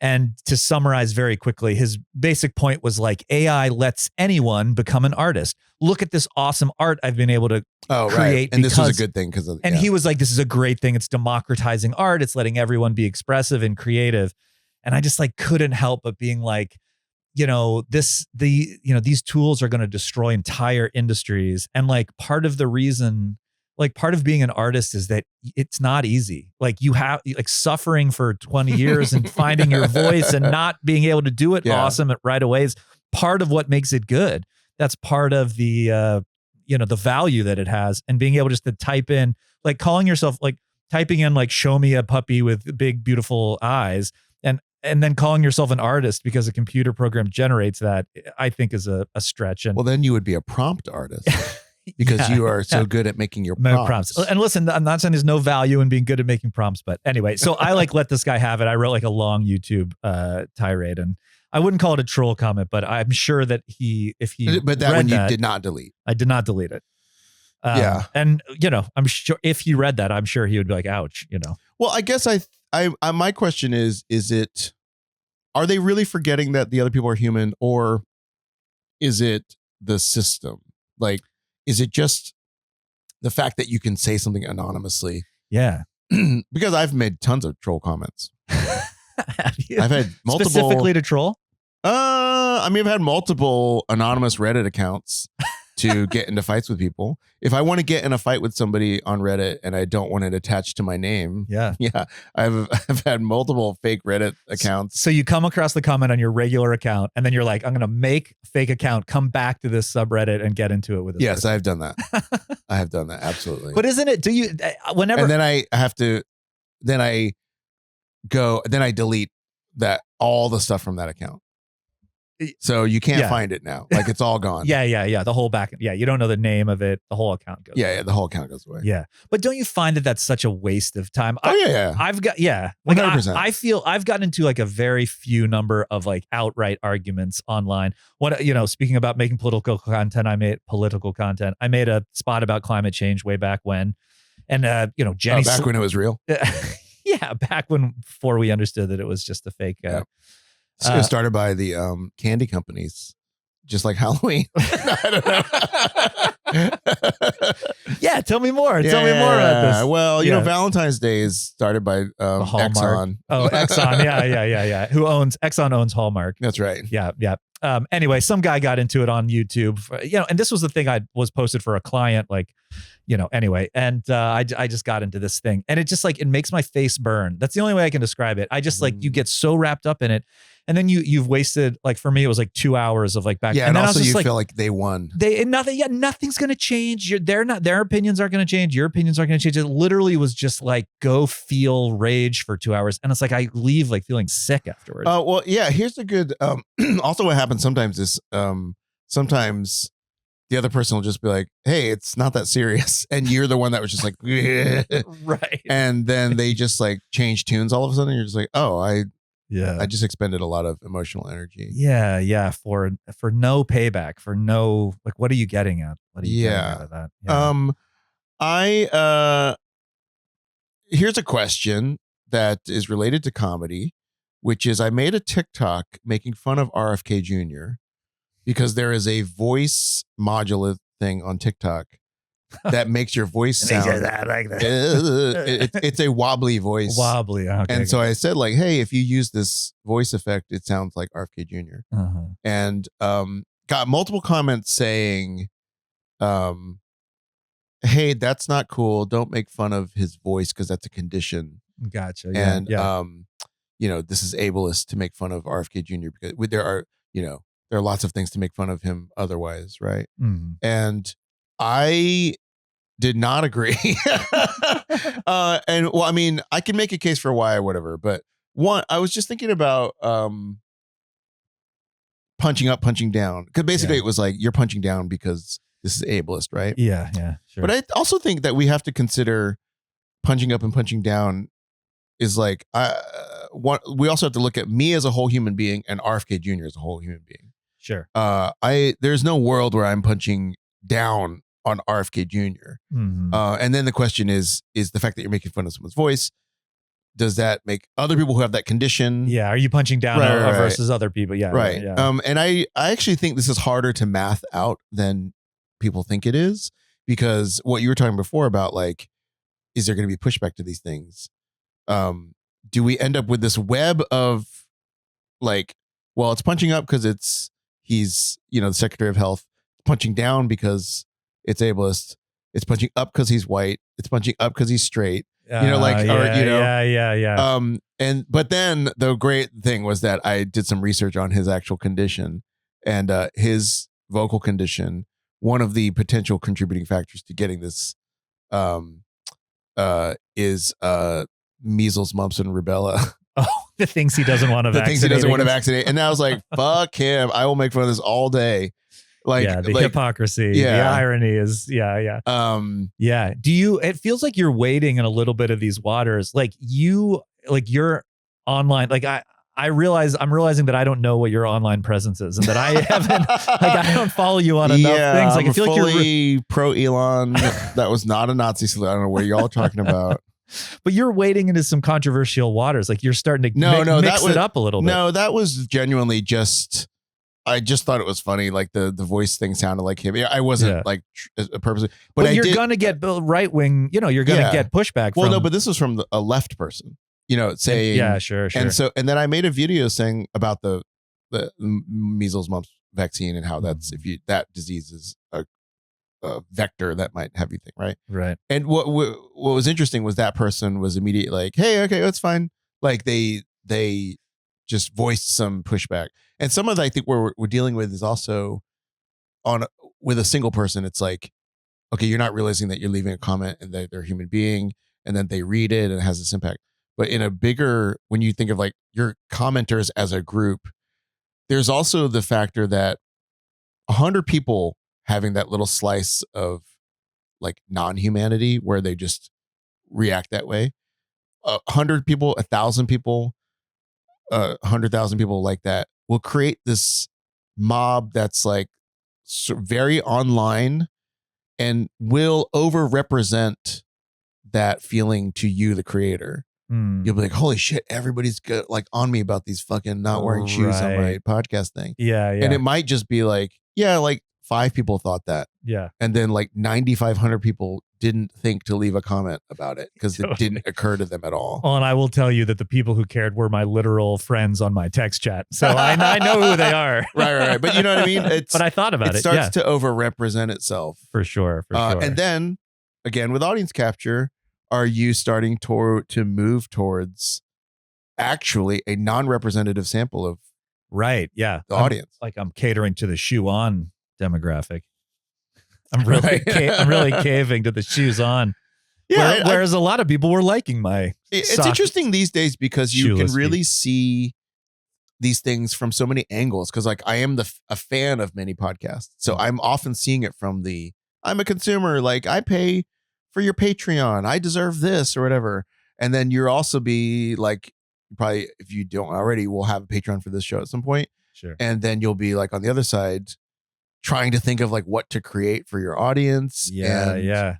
And to summarize very quickly, his basic point was like, AI lets anyone become an artist. Look at this awesome art I've been able to create. And this was a good thing because of. And he was like, this is a great thing. It's democratizing art. It's letting everyone be expressive and creative. And I just like couldn't help but being like, these tools are going to destroy entire industries. And like part of the reason, like part of being an artist is that it's not easy. Like you have like suffering for 20 years and finding your voice and not being able to do it awesome right away is part of what makes it good. That's part of the, the value that it has, and being able just to type in, like calling yourself, like typing in like, show me a puppy with big, beautiful eyes. And then calling yourself an artist because a computer program generates that, I think is a stretch. And well, then you would be a prompt artist because you are so good at making your prompts. And listen, I'm not saying there's no value in being good at making prompts, but anyway, so I like let this guy have it. I wrote like a long YouTube tirade, and I wouldn't call it a troll comment, but I'm sure that But that one you did not delete. I did not delete it. And I'm sure if he read that, I'm sure he would be like, ouch, Well, I guess my question is are they really forgetting that the other people are human, or is it the system? Like, is it just the fact that you can say something anonymously? Yeah. Because I've made tons of troll comments. I've had multiple specifically to troll. I've had multiple anonymous Reddit accounts to get into fights with people. If I want to get in a fight with somebody on Reddit and I don't want it attached to my name, I've had multiple fake Reddit accounts. So you come across the comment on your regular account, and then you're like, I'm going to make a fake account, come back to this subreddit, and get into it with it. Yes, I've done that. I have done that, absolutely. But isn't it? Do you whenever? And then I have to. Then I delete all the stuff from that account. So you can't find it now. Like it's all gone. Yeah. The whole back. Yeah. You don't know the name of it. The whole account goes. Yeah. The whole account goes away. Yeah. But don't you find that that's such a waste of time? I've got, like 100%. I feel I've gotten into like a very few number of like outright arguments online. Speaking about making political content, I made a spot about climate change way back when. And, Jenny. Back when it was real. Yeah. Back before we understood that it was just a fake. It was started by the candy companies, just like Halloween. I don't know. Yeah, tell me more. Tell me more about this. Well, Valentine's Day is started by Exxon. Oh, Exxon. Yeah. Exxon owns Hallmark. That's right. Yeah. Anyway, some guy got into it on YouTube, and this was the thing I was posted for a client, anyway. And I just got into this thing, and it just like, it makes my face burn. That's the only way I can describe it. I just like, you get so wrapped up in it. And then you've wasted, like, for me, it was like 2 hours of like back. Yeah. And then also I was you feel like they won. Nothing's going to change. Their opinions aren't going to change. Your opinions aren't going to change. It literally was just like, go feel rage for 2 hours. And it's like, I leave like feeling sick afterwards. Well, yeah, here's a good, also what happens sometimes is, sometimes the other person will just be like, hey, it's not that serious. And you're the one that was just like, right. And then they just like change tunes all of a sudden. And you're just like, oh, I just expended a lot of emotional energy. Yeah. For no payback, for no, like, what are you getting at? What are you getting out of that? Yeah. Here's a question that is related to comedy, which is I made a TikTok making fun of RFK Jr. because there is a voice modulate thing on TikTok that makes your voice sound like that. It's a wobbly voice. Wobbly. Okay, and so I said like, hey, if you use this voice effect, it sounds like RFK Jr. Uh-huh. And got multiple comments saying, hey, that's not cool. Don't make fun of his voice because that's a condition. Gotcha. Yeah, and this is ableist to make fun of RFK Jr. because there are lots of things to make fun of him otherwise, right? Mm-hmm. And I did not agree. And well, I mean, I can make a case for why or whatever, but one, I was just thinking about punching up, punching down. Because basically it was like, you're punching down because this is ableist, right? Yeah, sure. But I also think that we have to consider punching up and punching down is like, we also have to look at me as a whole human being and RFK Jr. as a whole human being. Sure. There's no world where I'm punching down on RFK Jr. Mm-hmm. And then the question is the fact that you're making fun of someone's voice, does that make other people who have that condition? Yeah. Are you punching down Right. versus other people? Yeah. Right. Yeah. And I actually think this is harder to math out than people think it is, because what you were talking before about, like, is there going to be pushback to these things? Do we end up with this web of like, well, it's punching up because he's, the Secretary of Health, punching down because it's ableist. It's punching up because he's white. It's punching up because he's straight. Yeah. But then the great thing was that I did some research on his actual condition, and his vocal condition, one of the potential contributing factors to getting this is measles, mumps, and rubella. Oh, the things he doesn't want to vaccinate. The things he doesn't want to vaccinate. And I was like, fuck him. I will make fun of this all day. The hypocrisy, the irony is, yeah. Do you, it feels like you're wading in a little bit of these waters. Like you're online. Like I'm realizing that I don't know what your online presence is, and that I haven't, I don't follow you on enough things. Like, I'm I feel fully like you're pro Elon. That was not a Nazi salute. I don't know what y'all are talking about. But you're wading into some controversial waters. Like you're starting to mix it up a little bit. No, that was genuinely just, I just thought it was funny. Like the voice thing sounded like him. I wasn't like purposely, but you're going to get right wing, you're going to get pushback. Well, no, but this was from a left person, saying, sure. And then I made a video saying about the measles, mumps vaccine, and how that's, that disease is a vector that might have you think, right. And what was interesting was that person was immediately like, hey, okay, that's fine. Like they just voiced some pushback. And some of that I think we're dealing with is also with a single person. It's like, okay, you're not realizing that you're leaving a comment and that they're a human being, and then they read it and it has this impact. But in a bigger, when you think of like your commenters as a group, there's also the factor that 100 people having that little slice of like non-humanity where they just react that way. 100 people, 1,000 people, 100,000 people like that will create this mob that's like very online and will overrepresent that feeling to you, the creator. You'll be like, holy shit, everybody's good, like on me about these fucking not wearing shoes on my podcast thing. Yeah. And it might just be like, like 5 people thought that. Yeah. And then like 9,500 people didn't think to leave a comment about it because it didn't occur to them at all. Oh, and I will tell you that the people who cared were my literal friends on my text chat. So I know who they are. Right. But you know what I mean? But I thought about it. It starts to overrepresent itself. For sure. And then again, with audience capture, are you starting to move towards actually a non-representative sample of the audience? Like I'm catering to the shoe on demographic. I'm really caving to the shoes on. Yeah. Whereas a lot of people were liking my. It's interesting these days because you can really see these things from so many angles. Because like I am a fan of many podcasts, so I'm often seeing it from I'm a consumer. Like I pay for your Patreon, I deserve this or whatever. And then you'll also be like, probably if you don't already, we'll have a Patreon for this show at some point. Sure. And then you'll be like on the other side, trying to think of like what to create for your audience. Yeah.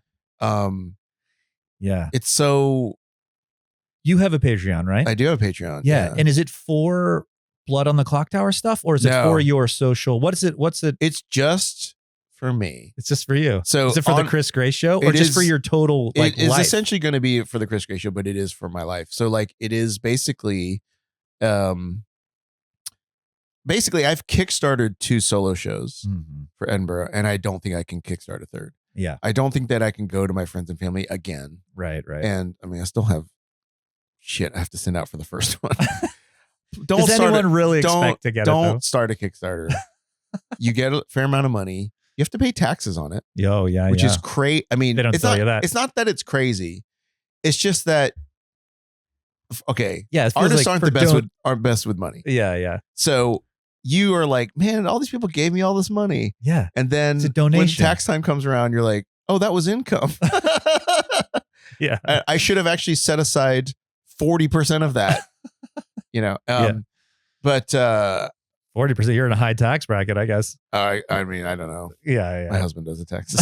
It's so. You have a Patreon, right? I do have a Patreon. Yeah. And is it for Blood on the Clock Tower stuff, or is it for your social? What's it? It's just for me. It's just for you. So is it for the Chris Gray show, or just for your total like life? It's essentially going to be for the Chris Gray show, but it is for my life. So like it is basically, I've kickstarted 2 solo shows for Edinburgh, and I don't think I can kickstart a third. Yeah. I don't think that I can go to my friends and family again. Right. And I mean, I still have shit I have to send out for the first one. Does anyone really expect to get it? Don't start a Kickstarter. You get a fair amount of money. You have to pay taxes on it. Which is crazy. I mean, they don't tell you that. It's not that it's crazy. It's just that, okay. Yeah. Artists aren't best with money. Yeah. So you are like, man, all these people gave me all this money. Yeah. And then it's a donation. When tax time comes around, you're like, oh, that was income. Yeah. I should have actually set aside 40% of that, But 40%. You're in a high tax bracket, I guess. I mean, I don't know. Yeah. My husband does the taxes.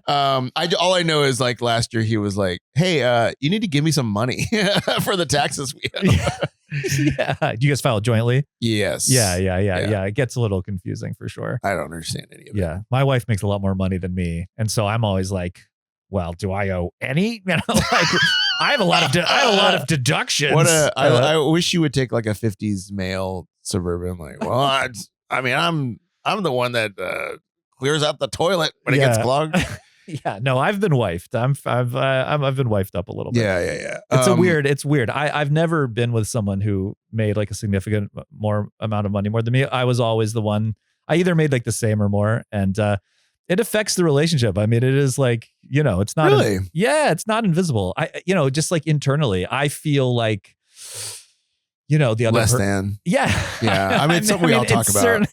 All I know is like last year he was like, "Hey, you need to give me some money for the taxes we have." Yeah. Do you guys file jointly? Yes. Yeah. It gets a little confusing for sure. I don't understand any of it. Yeah. My wife makes a lot more money than me. And so I'm always like, well, do I owe any? Like, I have a lot of deductions. I wish you would take like a 50s male Suburban. Like, well, I mean, I'm the one that clears out the toilet when it gets clogged. Yeah, no, I've been wifed. I've been wifed up a little bit. Yeah. It's weird. I've never been with someone who made like a significant more amount of money more than me. I was always the one. I either made like the same or more, and it affects the relationship. I mean, it is like, it's not really. It's not invisible. Just like internally, I feel like, the other less than. Yeah. I mean, it's something we all talk about.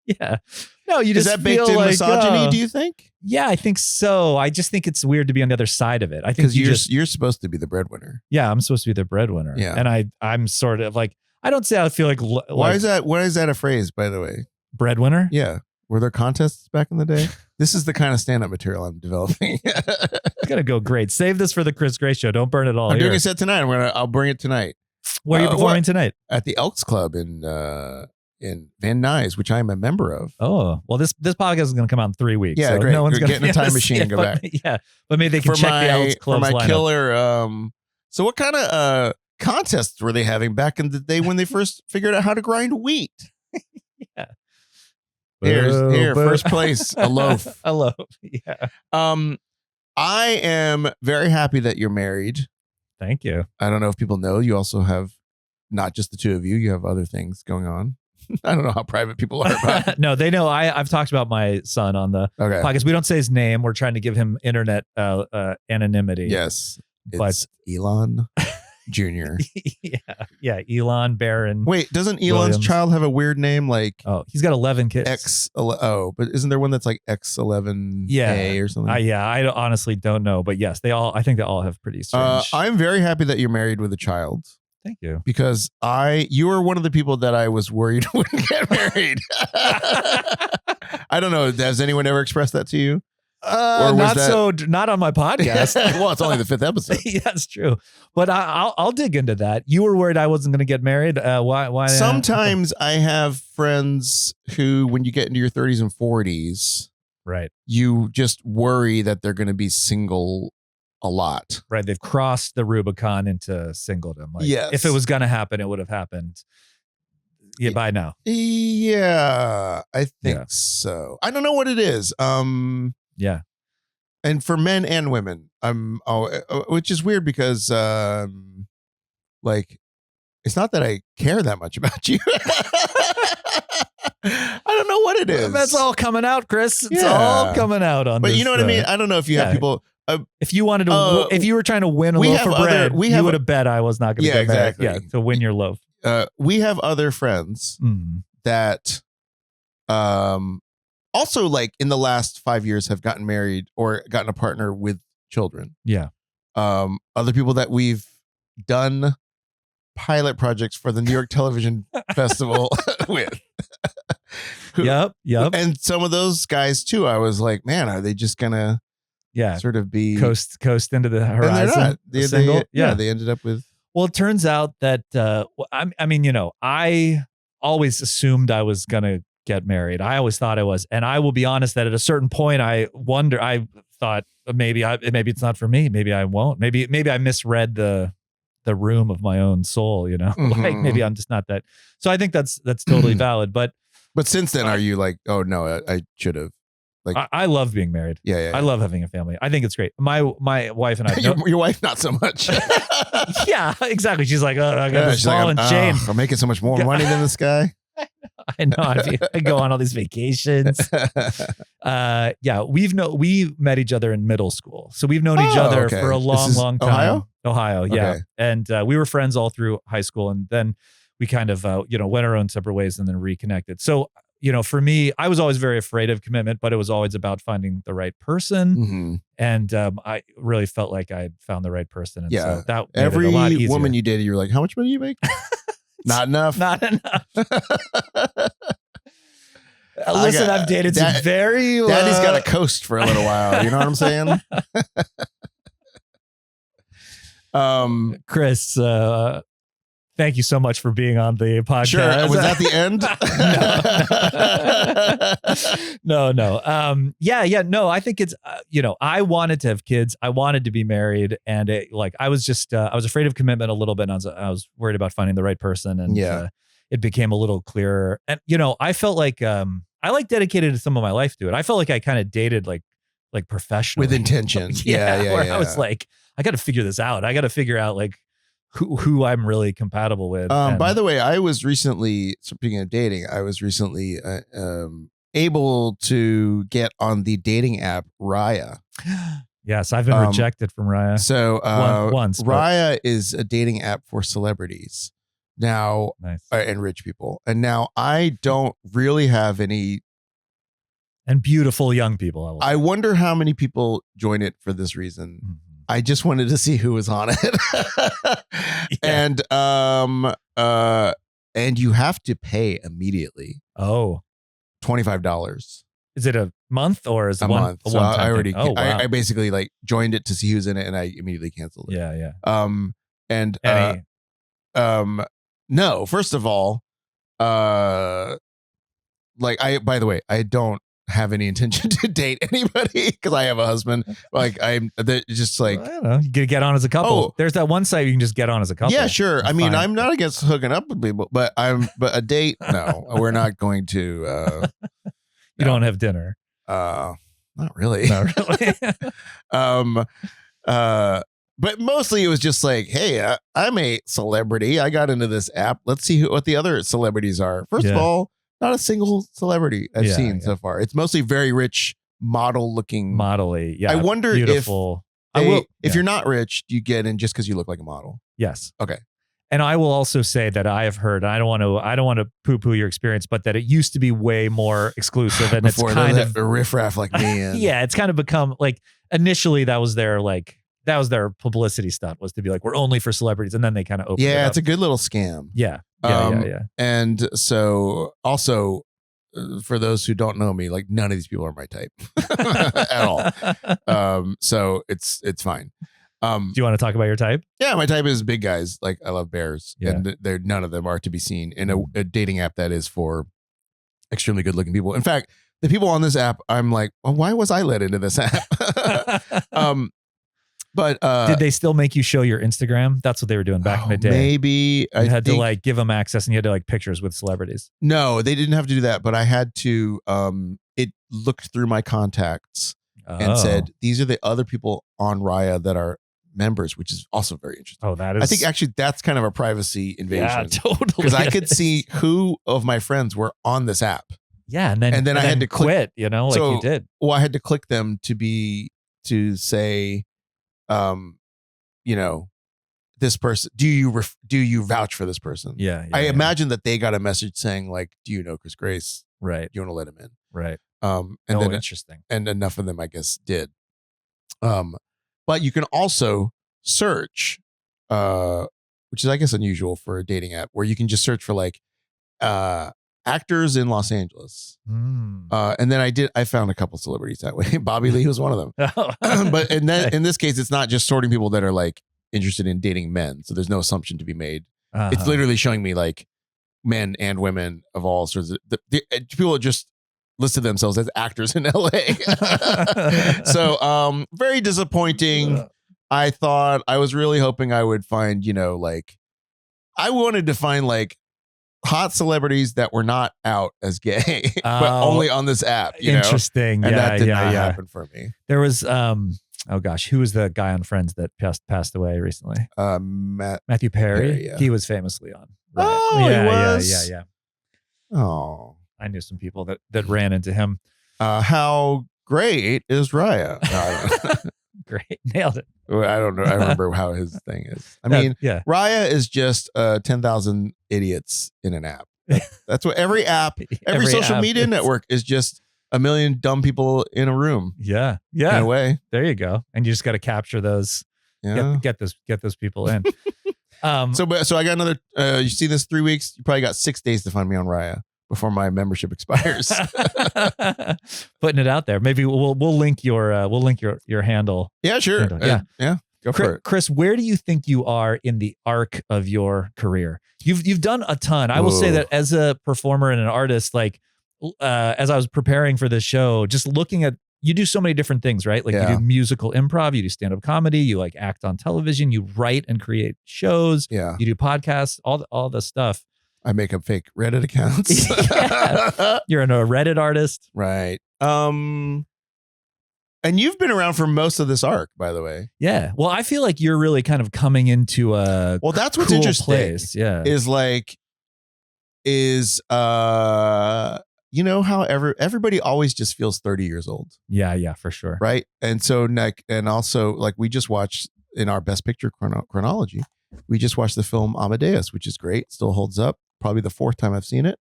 Yeah. No, you just is that baked in like, misogyny? Do you think? Yeah, I think so. I just think it's weird to be on the other side of it. I think you're supposed to be the breadwinner. Yeah, I'm supposed to be the breadwinner. Yeah, and I'm sort of like, I don't say I feel like. Why is that? Why is that a phrase, by the way? Breadwinner? Yeah. Were there contests back in the day? This is the kind of stand-up material I'm developing. It's gonna go great. Save this for the Chris Gray show. Don't burn it all. I'm doing a set tonight. I'll bring it tonight. Where are you performing tonight? At the Elks Club in Van Nuys, which I'm a member of. Oh, well, this podcast is going to come out in 3 weeks. Yeah, so great. No one's going to get in a time machine and go back. Yeah, but maybe they can check the Elks Club for my lineup. killer. So what kind of contests were they having back in the day when they first figured out how to grind wheat? Yeah. Here, first place, a loaf. A loaf. Yeah. I am very happy that you're married. Thank you. I don't know if people know you also have not just the two of you. You have other things going on. I don't know how private people are about it. No, they know. I've talked about my son on the podcast. We don't say his name. We're trying to give him internet anonymity. Yes. But Elon Jr. Yeah. Elon Barron. Wait, doesn't Elon's Williams. child have a weird name? Like, he's got 11 kids. but isn't there one that's like X11A or something? I honestly don't know. But yes, I think they all have pretty strange. I'm very happy that you're married with a child. Thank you. Because you were one of the people that I was worried wouldn't get married. I don't know. Has anyone ever expressed that to you? Not on my podcast. Well, it's only the 5th episode. Yeah, that's true. But I'll dig into that. You were worried I wasn't going to get married. Why? Sometimes I have friends who, when you get into your 30s and 40s, right, you just worry that they're going to be single a lot. Right. They've crossed the Rubicon into singledom. Like, yes. If it was going to happen, it would have happened. Yeah, by now. Yeah, I think so. I don't know what it is. Yeah. And for men and women, which is weird because, like, it's not that I care that much about you. I don't know what it is. That's all coming out, Chris. It's all coming out on this. But you know what I mean? I don't know if you have people. If you wanted to, if you were trying to win a loaf of bread, you would have bet I was not going to get married. Yeah, to win your loaf. We have other friends that, also like in the last 5 years have gotten married or gotten a partner with children. Yeah. Other people that we've done pilot projects for the New York Television Festival with. Yep. And some of those guys too, I was like, man, are they just gonna sort of be coast into the horizon? And they're not. They ended up with. Well, it turns out that I mean, I always assumed I was gonna get married. I always thought I was, and I will be honest that at a certain point, I thought maybe it's not for me. Maybe I won't. Maybe I misread the room of my own soul. Like maybe I'm just not that. So I think that's totally valid. But since then, are you like, oh no, I should have. Like, I love being married. Yeah. I love having a family. I think it's great. My wife and I. Your wife, not so much. Yeah, exactly. She's like, I got this ball and chain. I'm making so much more money than this guy. I know. I go on all these vacations. We met each other in middle school, so we've known each other for a long time. Ohio, yeah. Okay. And we were friends all through high school, and then we kind of went our own separate ways and then reconnected. So for me, I was always very afraid of commitment, but it was always about finding the right person. And I really felt like I had found the right person. And so that made every it a lot easier. woman you dated, you were like, how much money do you make? Not enough. Not enough. Listen, I've dated some very. Daddy's got to coast for a little while. You know what I'm saying? Chris, thank you so much for being on the podcast. Sure. Was that the end? No. Yeah. No, I think it's, I wanted to have kids. I wanted to be married. And I was just, I was afraid of commitment a little bit. And I was worried about finding the right person. And it became a little clearer. And, I felt like, I dedicated some of my life to it. I felt like I kind of dated like professionally. With intention. Yeah. I was like, I got to figure this out. I got to figure out like, who I'm really compatible with. By the way, I was recently, speaking of dating, able to get on the dating app Raya. Yes, I've been rejected from Raya. So once, Raya is a dating app for celebrities now. Nice. And rich people. And now I don't really have any. And beautiful young people. I wonder how many people join it for this reason. Mm-hmm. I just wanted to see who was on it. And you have to pay immediately. Oh, $25. Is it a month or is it a month? So I already, wow. I basically joined it to see who's in it, and I immediately canceled it. Yeah. No, first of all, by the way, I don't have any intention to date anybody because I have a husband. I'm just like, I don't know. You could get on as a couple. Oh, there's that one site you can just get on as a couple. Yeah, sure. That's I mean, fine. I'm not against hooking up with people, but a date. No, we're not going to. You don't have dinner. Not really. Not really. But mostly it was just like, hey, I'm a celebrity. I got into this app. Let's see what the other celebrities are. First of all, not a single celebrity I've seen so far. It's mostly very rich, model-looking. Model-y, yeah. I wonder beautiful. if you're not rich, do you get in just because you look like a model? Yes. Okay. And I will also say that I have heard, I don't want to poo-poo your experience, but that it used to be way more exclusive, and before it's kind of a riffraff like me. And yeah, it's kind of become like initially that was their publicity stunt, was to be like, we're only for celebrities, and then they kind of opened it up. It's a good little scam. Yeah. And so also for those who don't know me, like none of these people are my type at all. So it's fine. Do you want to talk about your type? Yeah, my type is big guys. Like I love bears, and none of them are to be seen in a dating app that is for extremely good looking people. In fact, the people on this app, I'm like, well, why was I let into this app? But did they still make you show your Instagram? That's what they were doing back in the day. Maybe you had to give them access, and you had to pictures with celebrities. No, they didn't have to do that, but I had to. It looked through my contacts and said, these are the other people on Raya that are members, which is also very interesting. Oh, that is. I think actually that's kind of a privacy invasion. Yeah, totally. Because I could see who of my friends were on this app. Yeah, and then I had to quit. You did. Well, I had to click them to say. This person, do you vouch for this person? Yeah. I imagine that they got a message saying like, do you know Chris Grace? Right. You want to let him in? Right. And then interesting. And enough of them, I guess, did. But you can also search, which is, I guess, unusual for a dating app, where you can just search for actors in Los Angeles. And then I found a couple celebrities that way. Bobby Lee was one of them. But in this case, it's not just sorting people that are interested in dating men. So there's no assumption to be made. It's literally showing me men and women of all sorts of people just listed themselves as actors in LA. So very disappointing. I thought I was really hoping I would find, I wanted to find hot celebrities that were not out as gay, but only on this app. Interesting. And that did not happen for me. There was, oh gosh, who was the guy on Friends that passed away recently? Matthew Perry. Yeah. He was famously on. Right. Oh, yeah, he was? Yeah. Oh, I knew some people that ran into him. How great is Raya? No, I don't know. Great. Nailed it. I don't know. I remember how his thing is. I mean, Raya is just 10,000 idiots in an app. That's what every app, every social media network is just a million dumb people in a room. Yeah. In a way. There you go. And you just got to capture those. Yeah. Get those people in. So I got another, you see this 3 weeks, you probably got 6 days to find me on Raya before my membership expires. Putting it out there. Maybe we'll link your handle. Yeah, sure. Handle. Yeah. Yeah. Go for it. Chris, where do you think you are in the arc of your career? You've done a ton. I will say that as a performer and an artist, like as I was preparing for this show, just looking at, you do so many different things, right? Like you do musical improv, you do stand-up comedy, you like act on television, you write and create shows, you do podcasts, all the stuff. I make up fake Reddit accounts. You're a Reddit artist. Right. And you've been around for most of this arc, by the way. Yeah. Well, I feel like you're really kind of coming into a that's what's cool interesting. Place. Yeah. You know how everybody always just feels 30 years old. Yeah, for sure. Right. And so and also like we just watched in our best picture chronology, we just watched the film Amadeus, which is great. Still holds up. Probably the 4th time I've seen it.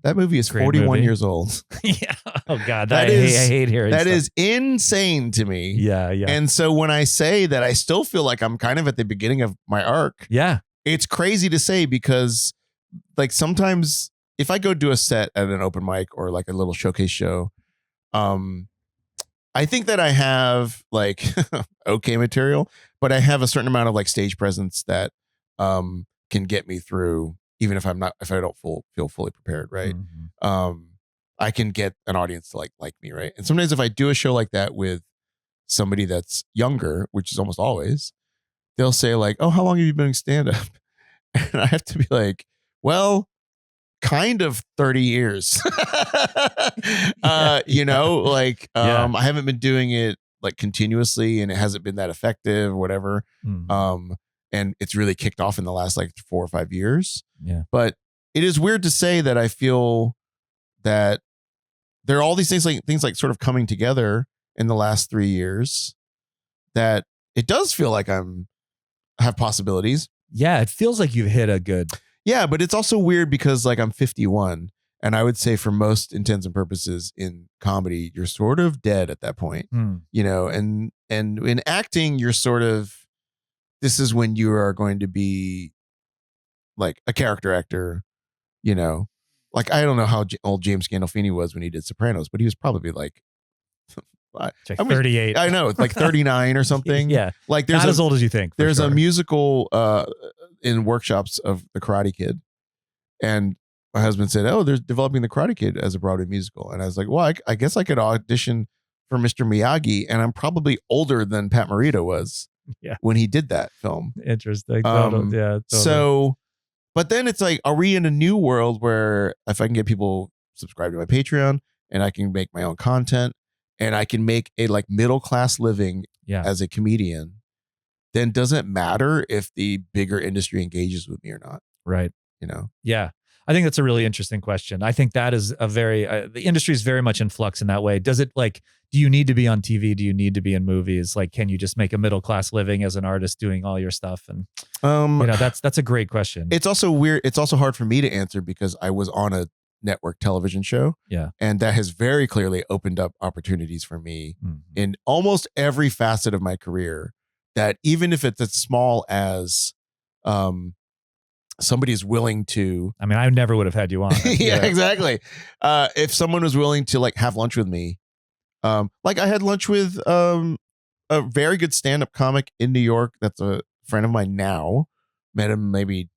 That movie is 41 years old. Yeah. Oh God. I hate hearing that. Stuff. Is insane to me. Yeah. And so when I say that I still feel like I'm kind of at the beginning of my arc. Yeah. It's crazy to say because like sometimes if I go do a set at an open mic or like a little showcase show, I think that I have like okay material, but I have a certain amount of like stage presence that can get me through even if I don't feel fully prepared, right? Mm-hmm. I can get an audience to like me, right? And sometimes if I do a show like that with somebody that's younger, which is almost always, they'll say like, "Oh, how long have you been doing stand-up?" And I have to be like, "Well, kind of 30 years." You know, like I haven't been doing it like continuously and it hasn't been that effective or whatever. And it's really kicked off in the last like 4 or 5 years. Yeah. But it is weird to say that I feel that there are all these things like sort of coming together in the last 3 years that it does feel like I have possibilities. Yeah. It feels like you've hit a good. Yeah. But it's also weird because like I'm 51 and I would say for most intents and purposes in comedy, you're sort of dead at that point, you know, and in acting, you're sort of, this is when you are going to be like a character actor, you know, like, I don't know how old James Gandolfini was when he did Sopranos, but he was probably like 38. I know, like 39 or something. Yeah. Like there's not as old as you think. There's a musical in workshops of The Karate Kid. And my husband said, "Oh, they're developing The Karate Kid as a Broadway musical." And I was like, well, I guess I could audition for Mr. Miyagi. And I'm probably older than Pat Morita was when he did that film. Interesting. Totally. So, but then it's like, are we in a new world where if I can get people subscribed to my Patreon and I can make my own content and I can make a like middle class living as a comedian, then does it matter if the bigger industry engages with me or not? Right. You know? Yeah. I think that's a really interesting question. I think that is a very, the industry is very much in flux in that way. Does it like, do you need to be on TV? Do you need to be in movies? Like, can you just make a middle-class living as an artist doing all your stuff? And, you know, that's a great question. It's also weird. It's also hard for me to answer because I was on a network television show. Yeah. And that has very clearly opened up opportunities for me in almost every facet of my career, that even if it's as small as, somebody is willing to, I mean, I never would have had you on. yeah, exactly. If someone was willing to like have lunch with me, like I had lunch with a very good stand-up comic in New York that's a friend of mine now. Met him maybe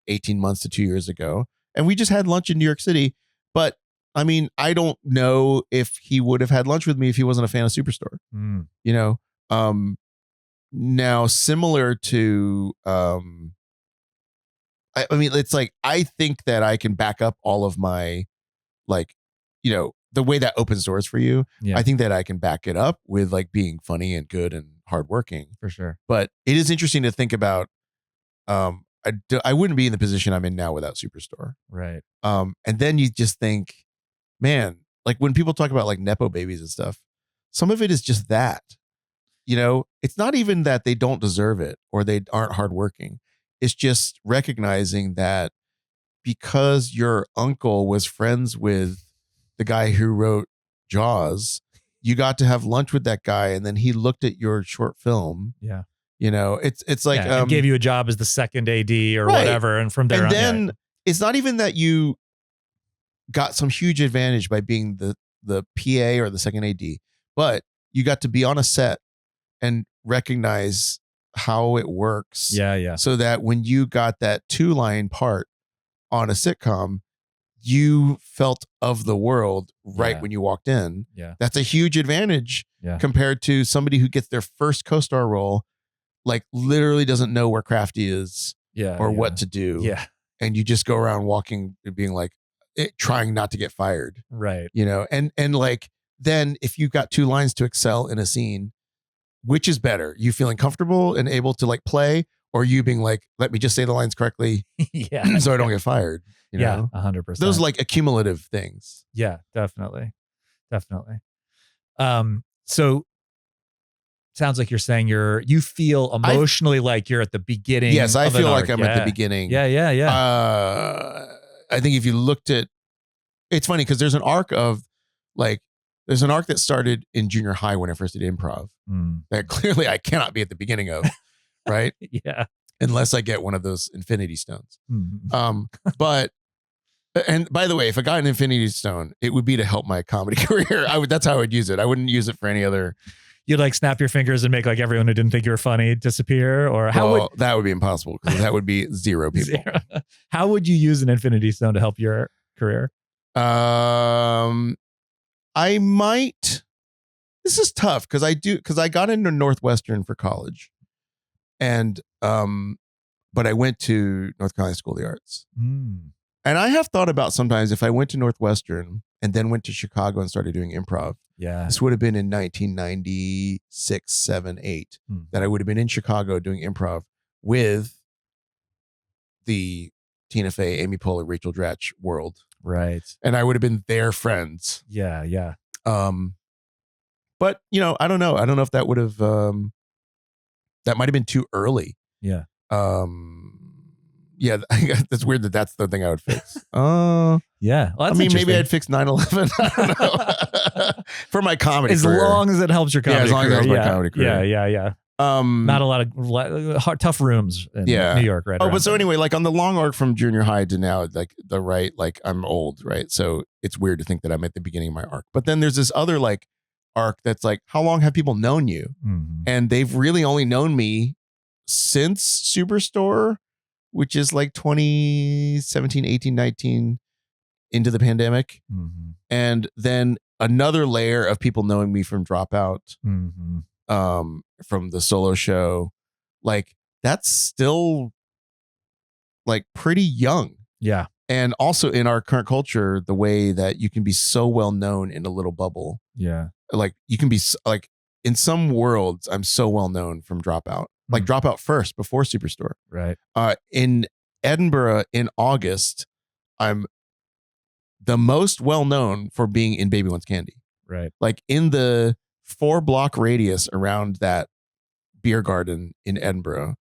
18 months to 2 years ago. And we just had lunch in New York City. But I mean, I don't know if he would have had lunch with me if he wasn't a fan of Superstore. You know? Now similar to I mean, it's like, I think that I can back up all of my, like, you know, the way that opens doors for you. Yeah. I think that I can back it up with like being funny and good and hardworking. For sure. But it is interesting to think about. I wouldn't be in the position I'm in now without Superstore. Right. And then you just think, man, like when people talk about like Nepo babies and stuff, some of it is just that, you know, it's not even that they don't deserve it or they aren't hardworking. It's just recognizing that because your uncle was friends with the guy who wrote Jaws, you got to have lunch with that guy. And then he looked at your short film You know, it's like and gave you a job as the second AD or Right. whatever, and from there and on, then it's not even that you got some huge advantage by being the PA or the second AD, but you got to be on a set and recognize how it works. yeah. So that when you got that 2-line part on a sitcom, you felt of the world right Yeah. when you walked in. Yeah. That's a huge advantage Yeah. compared to somebody who gets their first co-star role, like literally doesn't know where Crafty is Yeah. or what to do. Yeah. And you just go around walking and being like, trying not to get fired, Right. you know? And like, then if you've got 2 lines to excel in a scene, which is better? You feeling comfortable and able to like play, or you being like, let me just say the lines correctly Yeah. so I don't get fired, you know? 100%. Those are like accumulative things. Yeah, definitely. So sounds like you're saying you feel emotionally like you're at the beginning. Yes, I of an feel like arc. I'm at the beginning. Yeah. I think if you looked at, it's funny because there's an arc that started in junior high when I first did improv that clearly I cannot be at the beginning of, right? Yeah. Unless I get one of those infinity stones. Mhm. But, and by the way, if I got an infinity stone, it would be to help my comedy career. That's how I would use it. I wouldn't use it for any other. You'd like snap your fingers and make like everyone who didn't think you were funny disappear, or That would be impossible because that would be 0 people. How would you use an infinity stone to help your career? I might. This is tough because I got into Northwestern for college, and but I went to North Carolina School of the Arts, and I have thought about sometimes if I went to Northwestern and then went to Chicago and started doing improv. Yeah, this would have been in 1996, 7, 8. That I would have been in Chicago doing improv with the Tina Fey, Amy Poehler, Rachel Dratch world. Right. And I would have been their friends. Yeah. But you know, I don't know. I don't know if that would have that might have been too early. Yeah. Yeah, that's weird that's the thing I would fix. Yeah. Well, I mean, maybe I'd fix 9/11. I don't know. For my comedy career. As long as it helps your comedy career. As long as it helps my career. comedy career. Yeah. Not a lot of hard, tough rooms in New York, right? Oh, but so anyway, like on the long arc from junior high to now, like like I'm old, right? So it's weird to think that I'm at the beginning of my arc. But then there's this other like arc that's like, how long have people known you? And they've really only known me since Superstore, which is like 2017, 18, 19 into the pandemic. And then another layer of people knowing me from Dropout. From the solo show, like that's still like pretty young. Yeah. And also in our current culture, the way that you can be so well known in a little bubble. Yeah. Like you can be like in some worlds, I'm so well known from Dropout, like Dropout first before Superstore. Right. In Edinburgh in August, I'm the most well known for being in Baby Wants Candy. Right. Like in the 4-block radius around that beer garden in Edinburgh,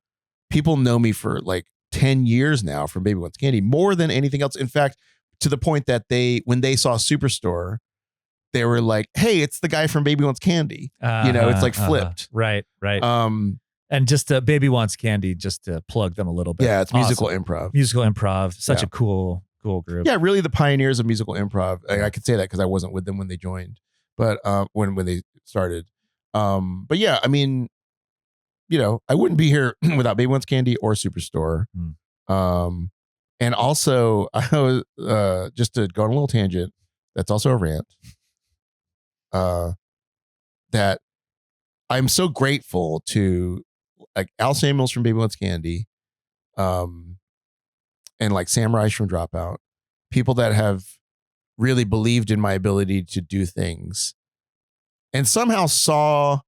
people know me for like 10 years now from Baby Wants Candy, more than anything else. In fact, to the point that when they saw Superstore, they were like, hey, it's the guy from Baby Wants Candy. You know, it's like flipped. Right. And just Baby Wants Candy, just to plug them a little bit. Yeah, it's musical improv. Such a cool group. Yeah, really the pioneers of musical improv. I could say that because I wasn't with them when they joined, but when they started. But yeah, I mean, you know, I wouldn't be here without Baby Wants Candy or Superstore. And also, I was just to go on a little tangent. That's also a rant. That I'm so grateful to like Al Samuels from Baby Wants Candy, and like Sam Rice from Dropout, people that have really believed in my ability to do things, and somehow saw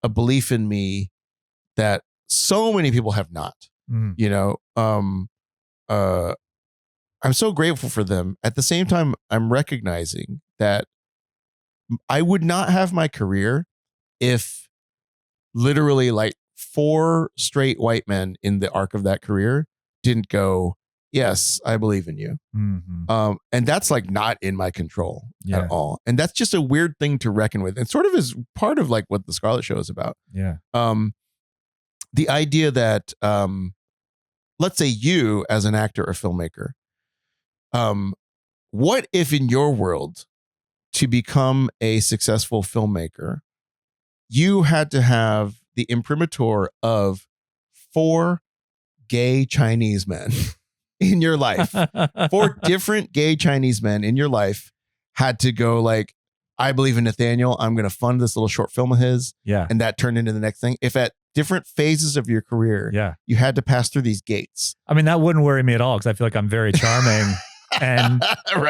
a belief in me that so many people have not. You know, I'm so grateful for them. At the same time, I'm recognizing that I would not have my career if literally like 4 straight white men in the arc of that career didn't go, yes, I believe in you. And that's like not in my control at all. And that's just a weird thing to reckon with. And sort of is part of like what the Scarlet Show is about. Yeah. the idea that, let's say you as an actor or filmmaker, what if in your world to become a successful filmmaker, you had to have the imprimatur of 4 gay Chinese men in your life? 4 different gay Chinese men in your life had to go like, I believe in Nathaniel. I'm going to fund this little short film of his. Yeah. And that turned into the next thing. If at different phases of your career, you had to pass through these gates. I mean, that wouldn't worry me at all because I feel like I'm very charming and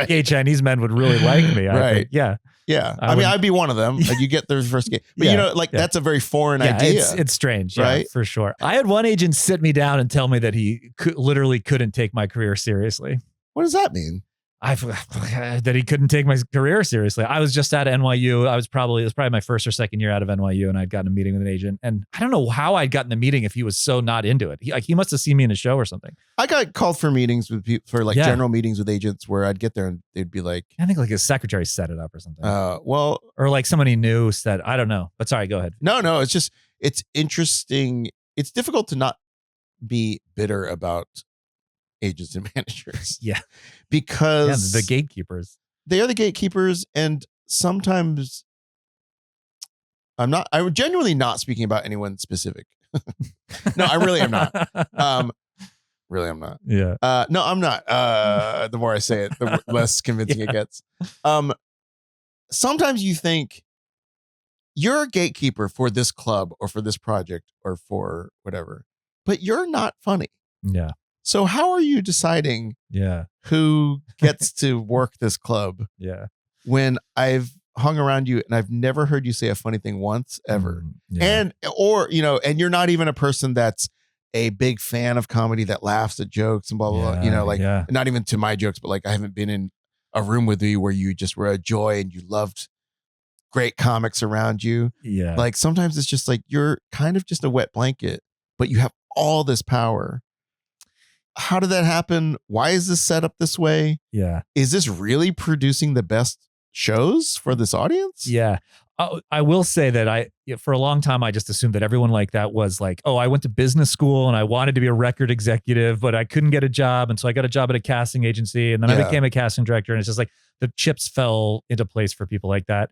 gay Chinese men would really like me. I think. Yeah. Yeah. I mean, I'd be one of them. Like you get their first gate. But you know, like that's a very foreign idea. It's strange. Right? For sure. I had one agent sit me down and tell me that he literally couldn't take my career seriously. What does that mean? That he couldn't take my career seriously. I was just at NYU. It was probably my first or second year out of NYU, and I'd gotten a meeting with an agent. And I don't know how I'd gotten the meeting if he was so not into it. He must have seen me in a show or something. I got called for meetings with people, for like general meetings with agents where I'd get there and they'd be like, I think like his secretary set it up or something. Well, or like someone he knew said, I don't know. But sorry, go ahead. No, it's just, it's interesting. It's difficult to not be bitter about agents and managers. Yeah. Because the gatekeepers. They are the gatekeepers. And sometimes I'm genuinely not speaking about anyone specific. No, I really am not. Really, I'm not. Yeah. No, I'm not. The more I say it, the less convincing it gets. Sometimes you think you're a gatekeeper for this club or for this project or for whatever, but you're not funny. Yeah. So how are you deciding who gets to work this club? Yeah. When I've hung around you and I've never heard you say a funny thing once ever. And you're not even a person that's a big fan of comedy that laughs at jokes and blah, blah, blah. Not even to my jokes, but like I haven't been in a room with you where you just were a joy and you loved great comics around you. Yeah. Like sometimes it's just like, you're kind of just a wet blanket, but you have all this power. How did that happen? Why is this set up this way? Yeah. Is this really producing the best shows for this audience? Yeah. I will say that for a long time, I just assumed that everyone like that was like, oh, I went to business school and I wanted to be a record executive, but I couldn't get a job. And so I got a job at a casting agency and then I became a casting director. And it's just like the chips fell into place for people like that.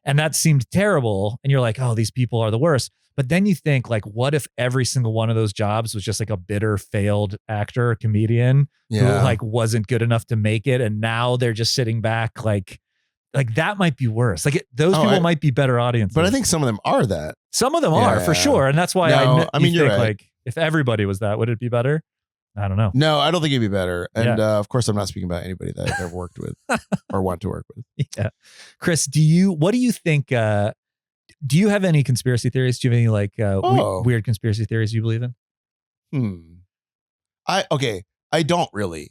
And that seemed terrible. And you're like, oh, these people are the worst. But then you think like, what if every single one of those jobs was just like a bitter failed actor, or comedian who like wasn't good enough to make it. And now they're just sitting back like that might be worse. Like those people might be better audiences. But I think some of them are that. Some of them are for sure. And that's why I mean, you're right. Like if everybody was that, would it be better? I don't know. No, I don't think it'd be better. And of course, I'm not speaking about anybody that I've ever worked with or want to work with. Yeah. Chris, what do you think? Do you have any conspiracy theories? Do you have any like weird conspiracy theories you believe in? I don't really.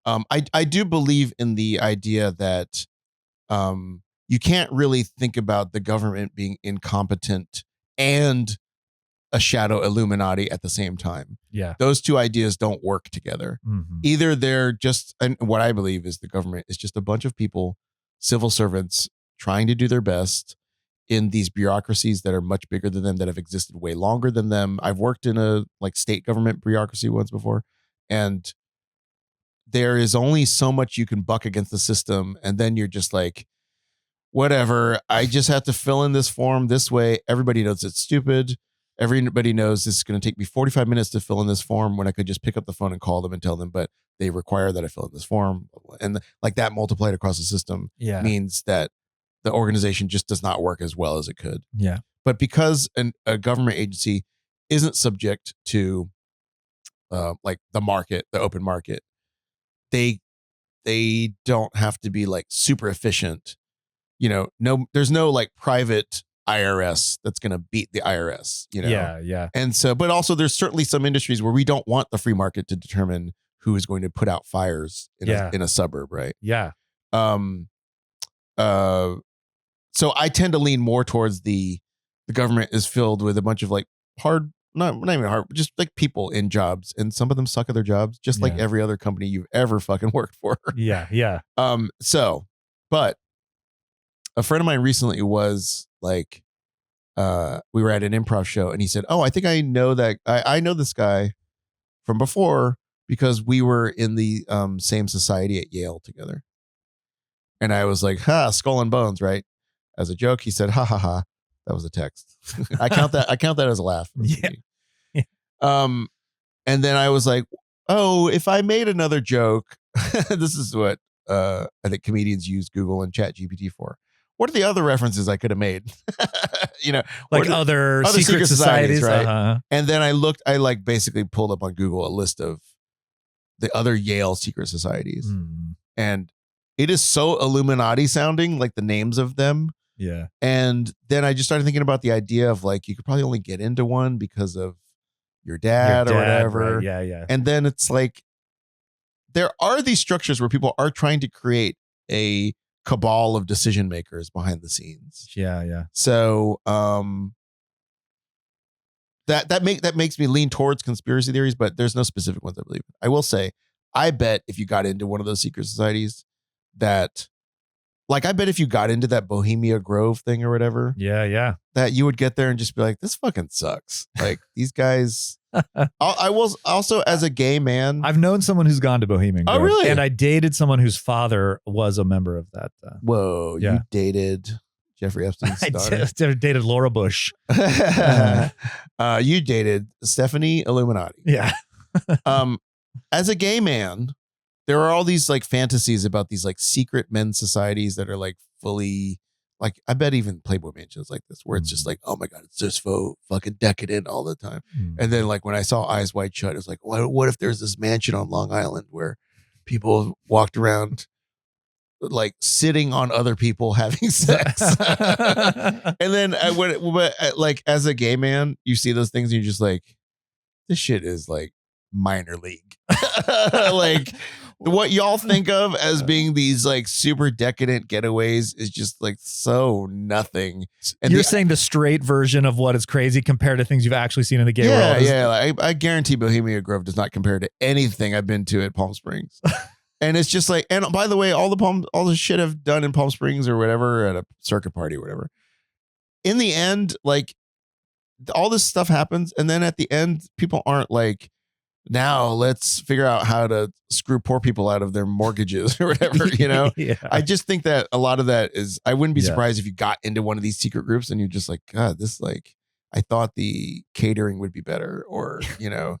I do believe in the idea that you can't really think about the government being incompetent and a shadow Illuminati at the same time. Yeah. Those two ideas don't work together. Mm-hmm. Either they're just, and what I believe is the government is just a bunch of people, civil servants trying to do their best in these bureaucracies that are much bigger than them, that have existed way longer than them. I've worked in a like state government bureaucracy once before, and there is only so much you can buck against the system. And then you're just like, whatever, I just have to fill in this form this way. Everybody knows it's stupid. Everybody knows this is going to take me 45 minutes to fill in this form when I could just pick up the phone and call them and tell them, but they require that I fill in this form. And like that multiplied across the system means that the organization just does not work as well as it could. Yeah. But because a government agency isn't subject to like the market, the open market, they don't have to be like super efficient. There's no like private IRS that's going to beat the IRS, Yeah. And so, but also there's certainly some industries where we don't want the free market to determine who is going to put out fires in a suburb. Right. Yeah. So I tend to lean more towards the government is filled with a bunch of like not even hard, just like people in jobs, and some of them suck at their jobs, just like every other company you've ever fucking worked for. Yeah. But a friend of mine recently was like, we were at an improv show, and he said, "Oh, I think I know that I know this guy from before because we were in the same society at Yale together." And I was like, "Ha, skull and bones, right?" As a joke, he said, "Ha ha ha." That was a text. I count that as a laugh. Yeah. And then I was like, "Oh, if I made another joke," this is what I think comedians use Google and Chat GPT for. What are the other references I could have made? Like other secret societies, right? Uh-huh. And then I like basically pulled up on Google a list of the other Yale secret societies. And it is so Illuminati sounding, like the names of them. Yeah. And then I just started thinking about the idea of like, you could probably only get into one because of your dad or whatever. Right. Yeah. And then it's like, there are these structures where people are trying to create a cabal of decision makers behind the scenes. Yeah. So that makes me lean towards conspiracy theories, but there's no specific ones I believe in. I will say, I bet if you got into one of those secret societies that, like, I bet if you got into that Bohemia Grove thing or whatever, Yeah. that you would get there and just be like, this fucking sucks. Like, these guys. I was also, as a gay man, I've known someone who's gone to Bohemian Grove. Oh, really? And I dated someone whose father was a member of that. Whoa, Yeah. you dated Jeffrey Epstein's daughter. I dated Laura Bush. You dated Stephanie Illuminati. Yeah. As a gay man, there are all these like fantasies about these like secret men's societies that are like fully, like, I bet even Playboy Mansions like this, where it's just like, oh my God, it's just fucking decadent all the time. And then like when I saw Eyes Wide Shut, it was like, what if there's this mansion on Long Island where people walked around like sitting on other people having sex? And then like as a gay man, you see those things and you're just like, this shit is like minor league. Like what y'all think of as being these like super decadent getaways is just like so nothing. And you're saying the straight version of what is crazy compared to things you've actually seen in the gay world. Yeah. Like, I guarantee Bohemia Grove does not compare to anything I've been to at Palm Springs. And it's just like, and by the way, all the shit I've done in Palm Springs or whatever at a circuit party or whatever. In the end, like all this stuff happens. And then at the end, people aren't like, now let's figure out how to screw poor people out of their mortgages or whatever, you know? Yeah. I just think that a lot of that is, I wouldn't be surprised if you got into one of these secret groups and you're just like, God, this like, I thought the catering would be better, or, you know,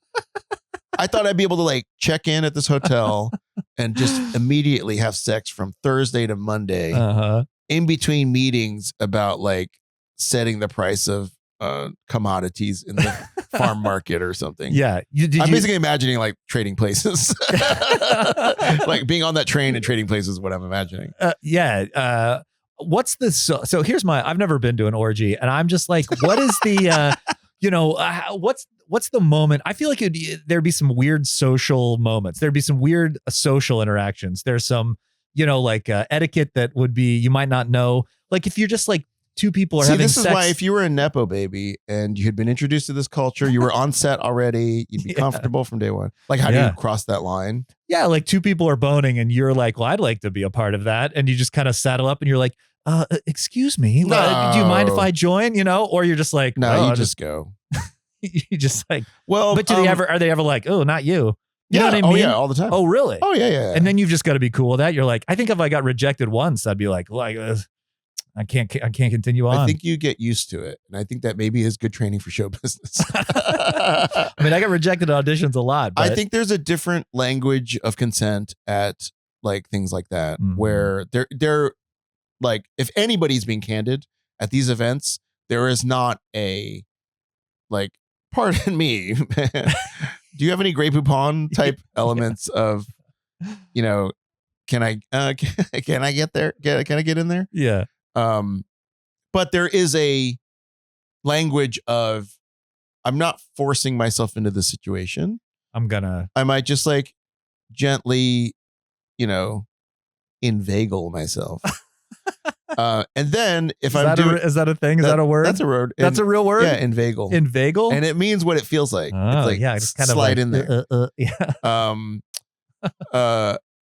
I thought I'd be able to like check in at this hotel and just immediately have sex from Thursday to Monday in between meetings about like setting the price of commodities in the farm market or something. Yeah. I'm basically imagining like trading places, like being on that train and trading places is what I'm imagining. What's the, so here's I've never been to an orgy, and I'm just like, what is the, what's the moment? I feel like there'd be some weird social moments. There'd be some weird social interactions. There's some, etiquette that would be, you might not know. Like if you're just like, two people are having this sex. Is why if you were a Nepo baby and you had been introduced to this culture, you were on set already, you'd be comfortable from day one. Like how do you cross that line? Yeah, like two people are boning and you're like, well, I'd like to be a part of that. And you just kind of saddle up and you're like, excuse me, do you mind if I join? Or you're just like, no, you just go. You just like, well, but are they ever like, oh, not you? You know what I mean? Oh yeah, all the time. Oh, really? Oh yeah. And then you've just got to be cool with that. You're like, I think if I got rejected once, I'd be like, I can't continue on. I think you get used to it. And I think that maybe is good training for show business. I mean, I got rejected at auditions a lot. But I think there's a different language of consent at like things like that, where they're like, if anybody's being candid at these events, there is not a like, pardon me, do you have any Grey Poupon type elements of, can I get there? Can I get in there? Yeah. But there is a language of, I'm not forcing myself into the situation. I might just like gently, inveigle myself. And then if is that a thing? Is that a word? That's a word. That's a real word? Yeah, inveigle. Inveigle? And it means what it feels like. Oh, it's like, it's kind slide of like, in there.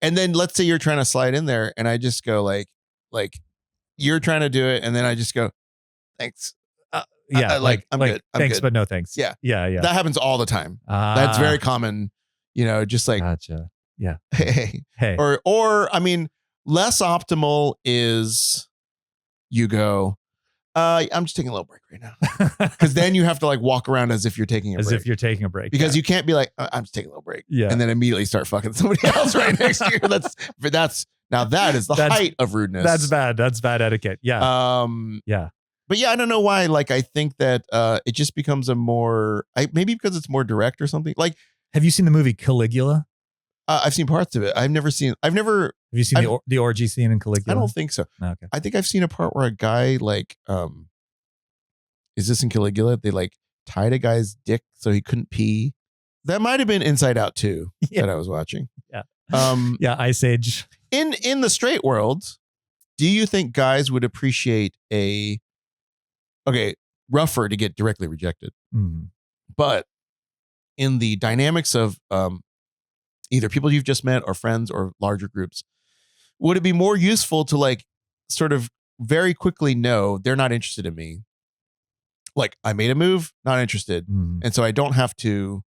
And then let's say you're trying to slide in there and I just go like you're trying to do it. And then I just go, thanks. Yeah, I'm good. I'm thanks, good. but no thanks. Yeah. Yeah. That happens all the time. That's very common. Just like, Gotcha. Yeah. hey. Or I mean, less optimal is you go, I'm just taking a little break right now. Because then you have to like walk around as if you're taking a break. As if you're taking a break. Because you can't be like, I'm just taking a little break. Yeah. And then immediately start fucking somebody else right next to you. That's now that is the height of rudeness. That's bad. That's bad etiquette. Yeah. Yeah. But yeah, I don't know why. Like, I think that it just becomes a more, maybe because it's more direct or something. Like, have you seen the movie Caligula? I've seen parts of it. Have you seen the orgy scene in Caligula? I don't think so. Okay. I think I've seen a part where a guy like, is this in Caligula? They like tied a guy's dick so he couldn't pee. That might have been Inside Out 2 that I was watching. Yeah. Yeah. Ice Age. In the straight world, do you think guys would appreciate rougher to get directly rejected? Mm. But in the dynamics of either people you've just met or friends or larger groups, would it be more useful to like sort of very quickly know they're not interested in me? Like, I made a move, not interested. Mm. And so I don't have to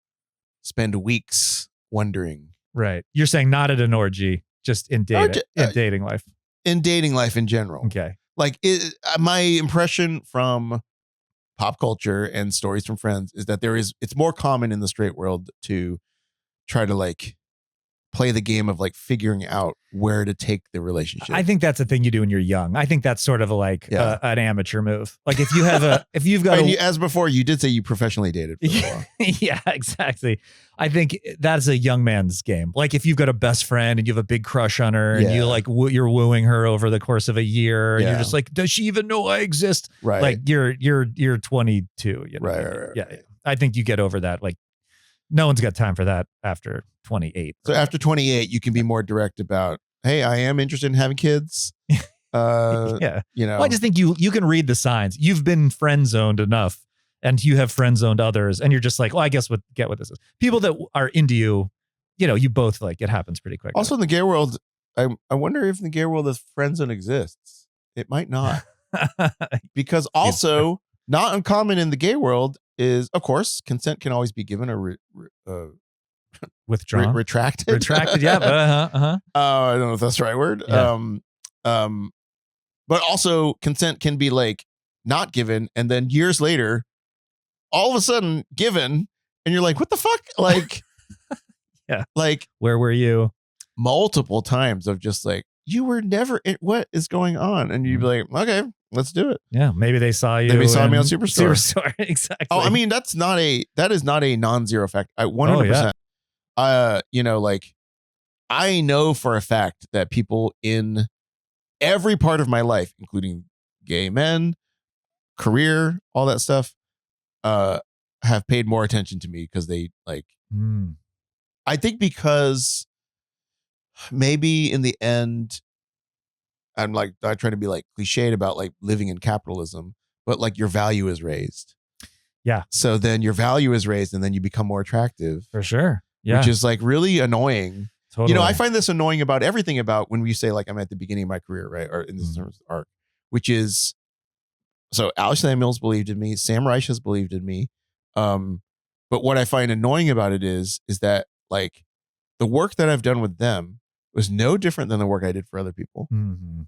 spend weeks wondering. Right. You're saying not at an orgy, just in dating life. In dating life in general. Okay. Like my impression from pop culture and stories from friends is that it's more common in the straight world to try to like play the game of like figuring out where to take the relationship. I think that's a thing you do when you're young. I think that's sort of an amateur move. Like if you've got as before, you did say you professionally dated for a while. Yeah, exactly. I think that's a young man's game. Like if you've got a best friend and you have a big crush on her and you like you're wooing her over the course of a year and you're just like, does she even know I exist? Right. Like you're 22. You know? Right. Yeah. I think you get over that. Like no one's got time for that after 28. So after 28, you can be more direct about, hey, I am interested in having kids. Yeah. Well, I just think you can read the signs. You've been friend zoned enough and you have friend zoned others and you're just like, well, I guess get what this is. People that are into you, you both like, it happens pretty quick. Also in the gay world, I wonder if in the gay world the friend zone exists. It might not. Because also not uncommon in the gay world is, of course, consent can always be given or withdrawn, retracted. Yeah. I don't know if that's the right word. Yeah. But also consent can be like not given, and then years later, all of a sudden given, and you're like, what the fuck? Like, yeah. Like, where were you? Multiple times of just like, you were never what is going on? And you'd be like, okay, let's do it. Yeah. Maybe they saw you. Maybe saw me on Superstore. Exactly. Oh, I mean, that is not a non-zero fact. 100%. Like I know for a fact that people in every part of my life, including gay men, career, all that stuff, have paid more attention to me because they like, I think because maybe in the end, I'm like not trying to be like cliched about like living in capitalism, but like your value is raised. Yeah. So then your value is raised and then you become more attractive. For sure. Yeah. Which is like really annoying. Totally. I find this annoying about everything about when we say like I'm at the beginning of my career, right? Or in this terms of arc, which is, so Alex Samuels believed in me. Sam Reich has believed in me. But what I find annoying about it is that like the work that I've done with them was no different than the work I did for other people. Mm-hmm.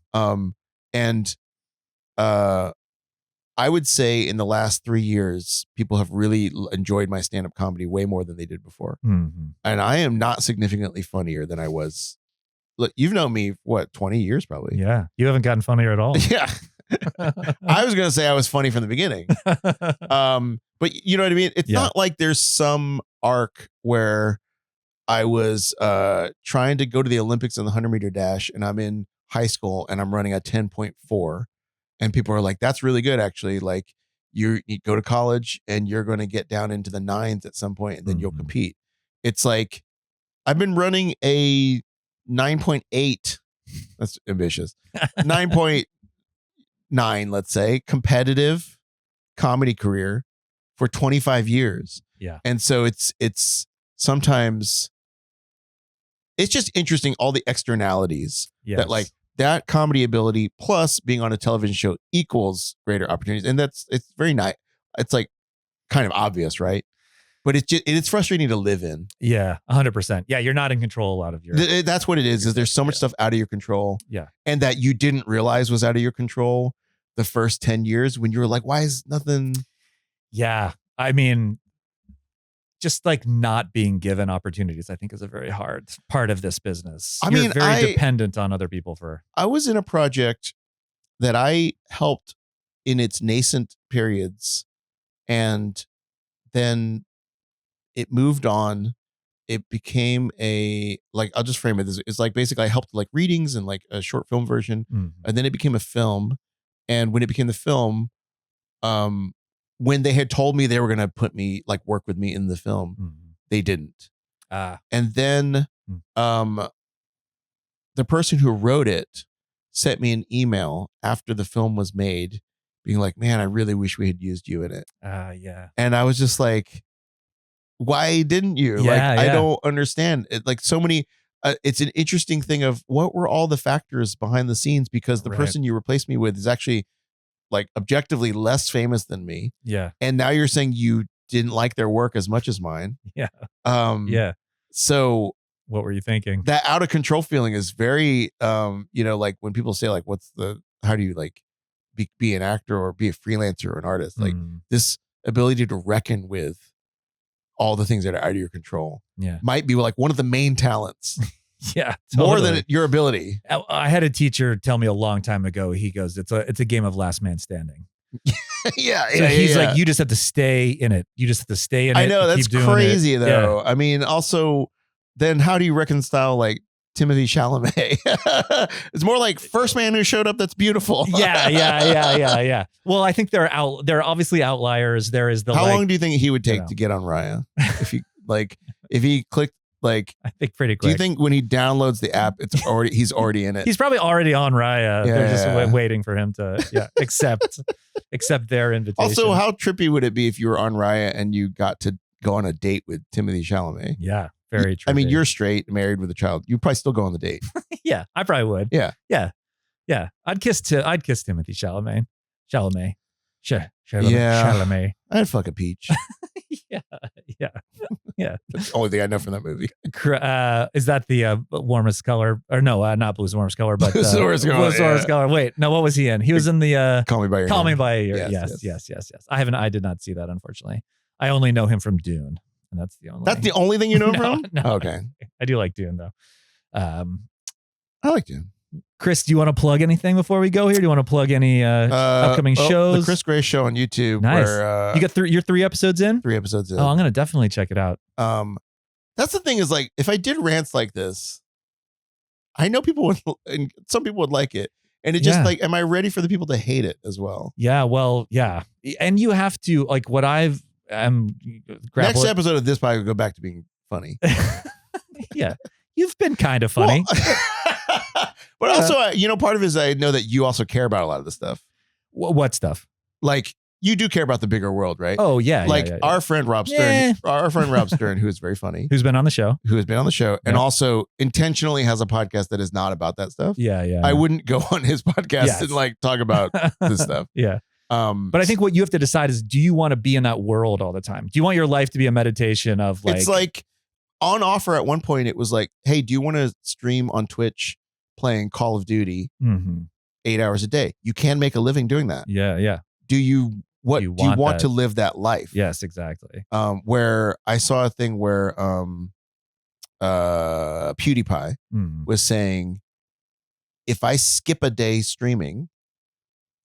I would say in the last 3 years, people have really enjoyed my stand-up comedy way more than they did before. Mm-hmm. And I am not significantly funnier than I was. Look, you've known me, 20 years probably. Yeah. You haven't gotten funnier at all. Yeah. I was going to say I was funny from the beginning. But you know what I mean? It's not like there's some arc where I was trying to go to the Olympics in the 100-meter dash and I'm in high school and I'm running a 10.4. And people are like, that's really good, actually. Like you go to college and you're going to get down into the 9s at some point and then you'll compete. It's like, I've been running a 9.8. That's ambitious. 9.9, let's say, competitive comedy career for 25 years. Yeah. And so it's sometimes it's just interesting, all the externalities that like, that comedy ability plus being on a television show equals greater opportunities. And it's very nice. it's like kind of obvious, right? But it's frustrating to live in. Yeah, 100%. Yeah, you're not in control a lot of your. That's what it is there's so much stuff out of your control. Yeah. And that you didn't realize was out of your control the first 10 years when you were like, why is nothing? Yeah. I mean, just like not being given opportunities, I think is a very hard part of this business. You're very dependent on other people for. I was in a project that I helped in its nascent periods, and then it moved on. It became I'll just frame it. It's like basically I helped like readings and like a short film version. Mhm. And then it became a film. And when it became the film, when they had told me they were going to put me like work with me in the film, they didn't. And then the person who wrote it sent me an email after the film was made being like, man, I really wish we had used you in it. Yeah. And I was just like, why didn't you? I don't understand it. Like so many, it's an interesting thing of what were all the factors behind the scenes, because the person you replaced me with is actually like objectively less famous than me. Yeah. And now you're saying you didn't like their work as much as mine. Yeah. Yeah. So what were you thinking? That out of control feeling is very, like when people say like, how do you like be an actor or be a freelancer or an artist? Like this ability to reckon with all the things that are out of your control might be like one of the main talents. Yeah, totally. More than your ability. I had a teacher tell me a long time ago. He goes, "It's a game of last man standing." He's like, you just have to stay in it. You just have to stay in it. I know that's crazy though. Yeah. I mean, also, then how do you reconcile like Timothy Chalamet? It's more like first man who showed up that's beautiful. Yeah. Well, I think there are obviously outliers. There is how long do you think he would take to get on Raya? if he clicked. Like, I think pretty quick. Do you think when he downloads the app, he's already in it? He's probably already on Raya. They're just waiting for him to accept their invitation. Also, how trippy would it be if you were on Raya and you got to go on a date with Timothy Chalamet? Yeah, very trippy. I mean, you're straight, married with a child. You'd probably still go on the date. Yeah, I probably would. Yeah. I'd kiss Timothy Chalamet. Chalamet. I'd fuck a peach. Yeah. That's the only thing I know from that movie. Is that the warmest color? Or no, not Blue's warmest color, but Blue's warmest color. Wait, no, what was he in? He was in the Call Me by Your Name. Yes. I did not see that, unfortunately. I only know him from Dune, and that's the only. That's the only thing you know him from? No. Okay. I do like Dune though. I like Dune. Chris, do you want to plug anything before we go here? Do you want to plug any upcoming shows? The Chris Gray Show on YouTube. Nice. Where, you got you're 3 episodes in? 3 episodes in. Oh, I'm going to definitely check it out. That's the thing is like, if I did rants like this, I know people would, and some people would like it. And it just like, am I ready for the people to hate it as well? Yeah, well, yeah. And you have to, like what next episode of this probably will go back to being funny. Yeah. You've been kind of funny. Well, but also, part of it is I know that you also care about a lot of this stuff. What stuff? Like, you do care about the bigger world, right? Oh, yeah. Like our friend Rob Stern, who is very funny. Who's been on the show. And also intentionally has a podcast that is not about that stuff. Yeah. I wouldn't go on his podcast and like talk about this stuff. Yeah. But I think what you have to decide is, do you want to be in that world all the time? Do you want your life to be a meditation of like... It's like on offer at one point, it was like, hey, do you want to stream on Twitch playing Call of Duty 8 hours a day? You can make a living doing that. Yeah. Do you want to live that life? Yes, exactly. Where I saw a thing where PewDiePie was saying, if I skip a day streaming,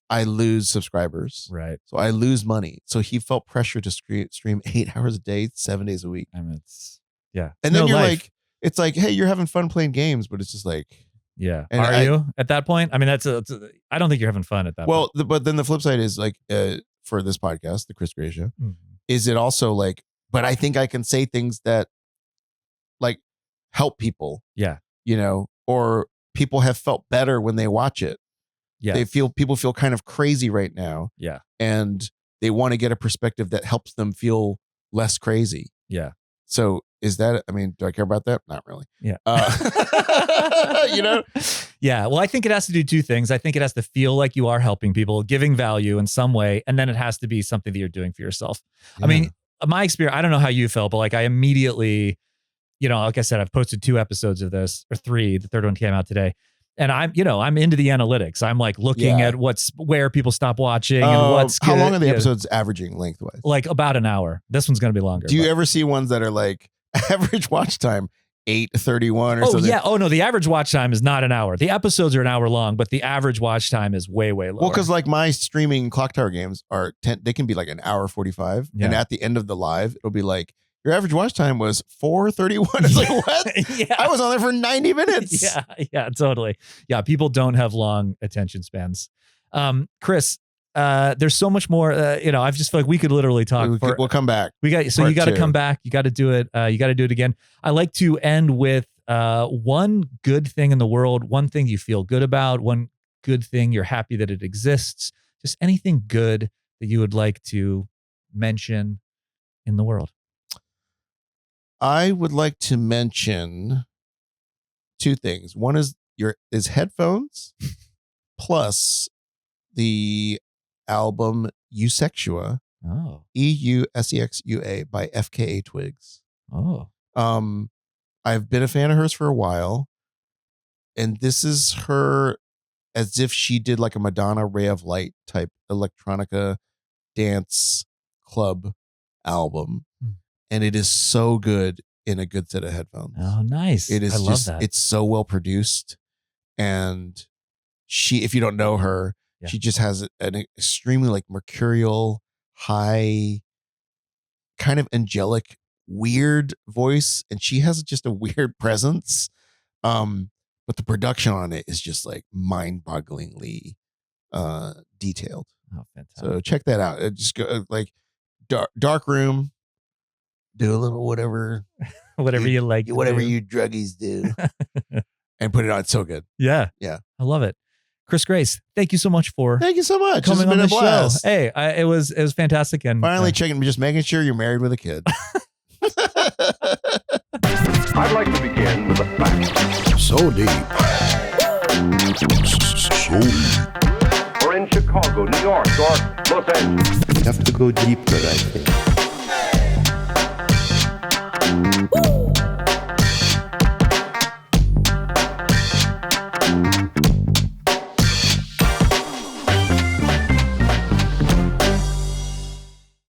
I lose subscribers. Right. So I lose money. So he felt pressure to stream 8 hours a day, 7 days a week. I mean, yeah. And then you're like, it's like, hey, you're having fun playing games, but it's just like, yeah. Are you at that point? I mean, I don't think you're having fun at that point. Well, but then the flip side is like, for this podcast, the Chris Gray Show, is it also like, but I think I can say things that like help people. Yeah. Or people have felt better when they watch it. Yeah. People feel kind of crazy right now. Yeah. And they want to get a perspective that helps them feel less crazy. Yeah. So is that, I mean, do I care about that? Not really. Yeah. Yeah. Well, I think it has to do two things. I think it has to feel like you are helping people, giving value in some way. And then it has to be something that you're doing for yourself. Yeah. I mean, my experience, I don't know how you felt, but like I immediately, like I said, I've posted 2 episodes of this, or 3. The third one came out today. And I'm into the analytics. I'm like looking at where people stop watching and what's good. How long are the episodes averaging lengthwise? Like about an hour. This one's going to be longer. Do you ever see ones that are like average watch time 8:31 or something? Yeah. Oh no, the average watch time is not an hour. The episodes are an hour long, but the average watch time is way, way lower. Well, because like my streaming Clock Tower games are they can be like an hour 45, and at the end of the live, it'll be like your average watch time was 4:31. It's like what? Yeah. I was on there for 90 minutes. Yeah, totally. Yeah, people don't have long attention spans. Chris, there's so much more. I just feel like we could literally talk. We'll come back. You got to come back. You got to do it. You got to do it again. I like to end with one good thing in the world, one thing you feel good about, one good thing you're happy that it exists. Just anything good that you would like to mention in the world. I would like to mention 2 things. One is headphones, plus the album Eusexua. Oh. EUSEXUA by FKA Twigs. Oh. I've been a fan of hers for a while, and this is her as if she did like a Madonna Ray of Light type electronica dance club album. And it is so good in a good set of headphones. Oh, nice. It is. I love that. It's so well produced. And she, if you don't know her, she just has an extremely like mercurial, high, kind of angelic, weird voice. And she has just a weird presence. But the production on it is just like mind-bogglingly detailed. Oh, fantastic. So check that out. It just go like dark room. Do a little whatever you like, whatever you druggies do, and put it on. It's so good. Yeah, I love it. Chris Grace, thank you so much for coming on the show. Hey, it was fantastic, and finally just making sure you're married with a kid. I'd like to begin with a fact. So deep. So deep. Or in Chicago, New York, or Los Angeles. You have to go deeper, I think. Woo!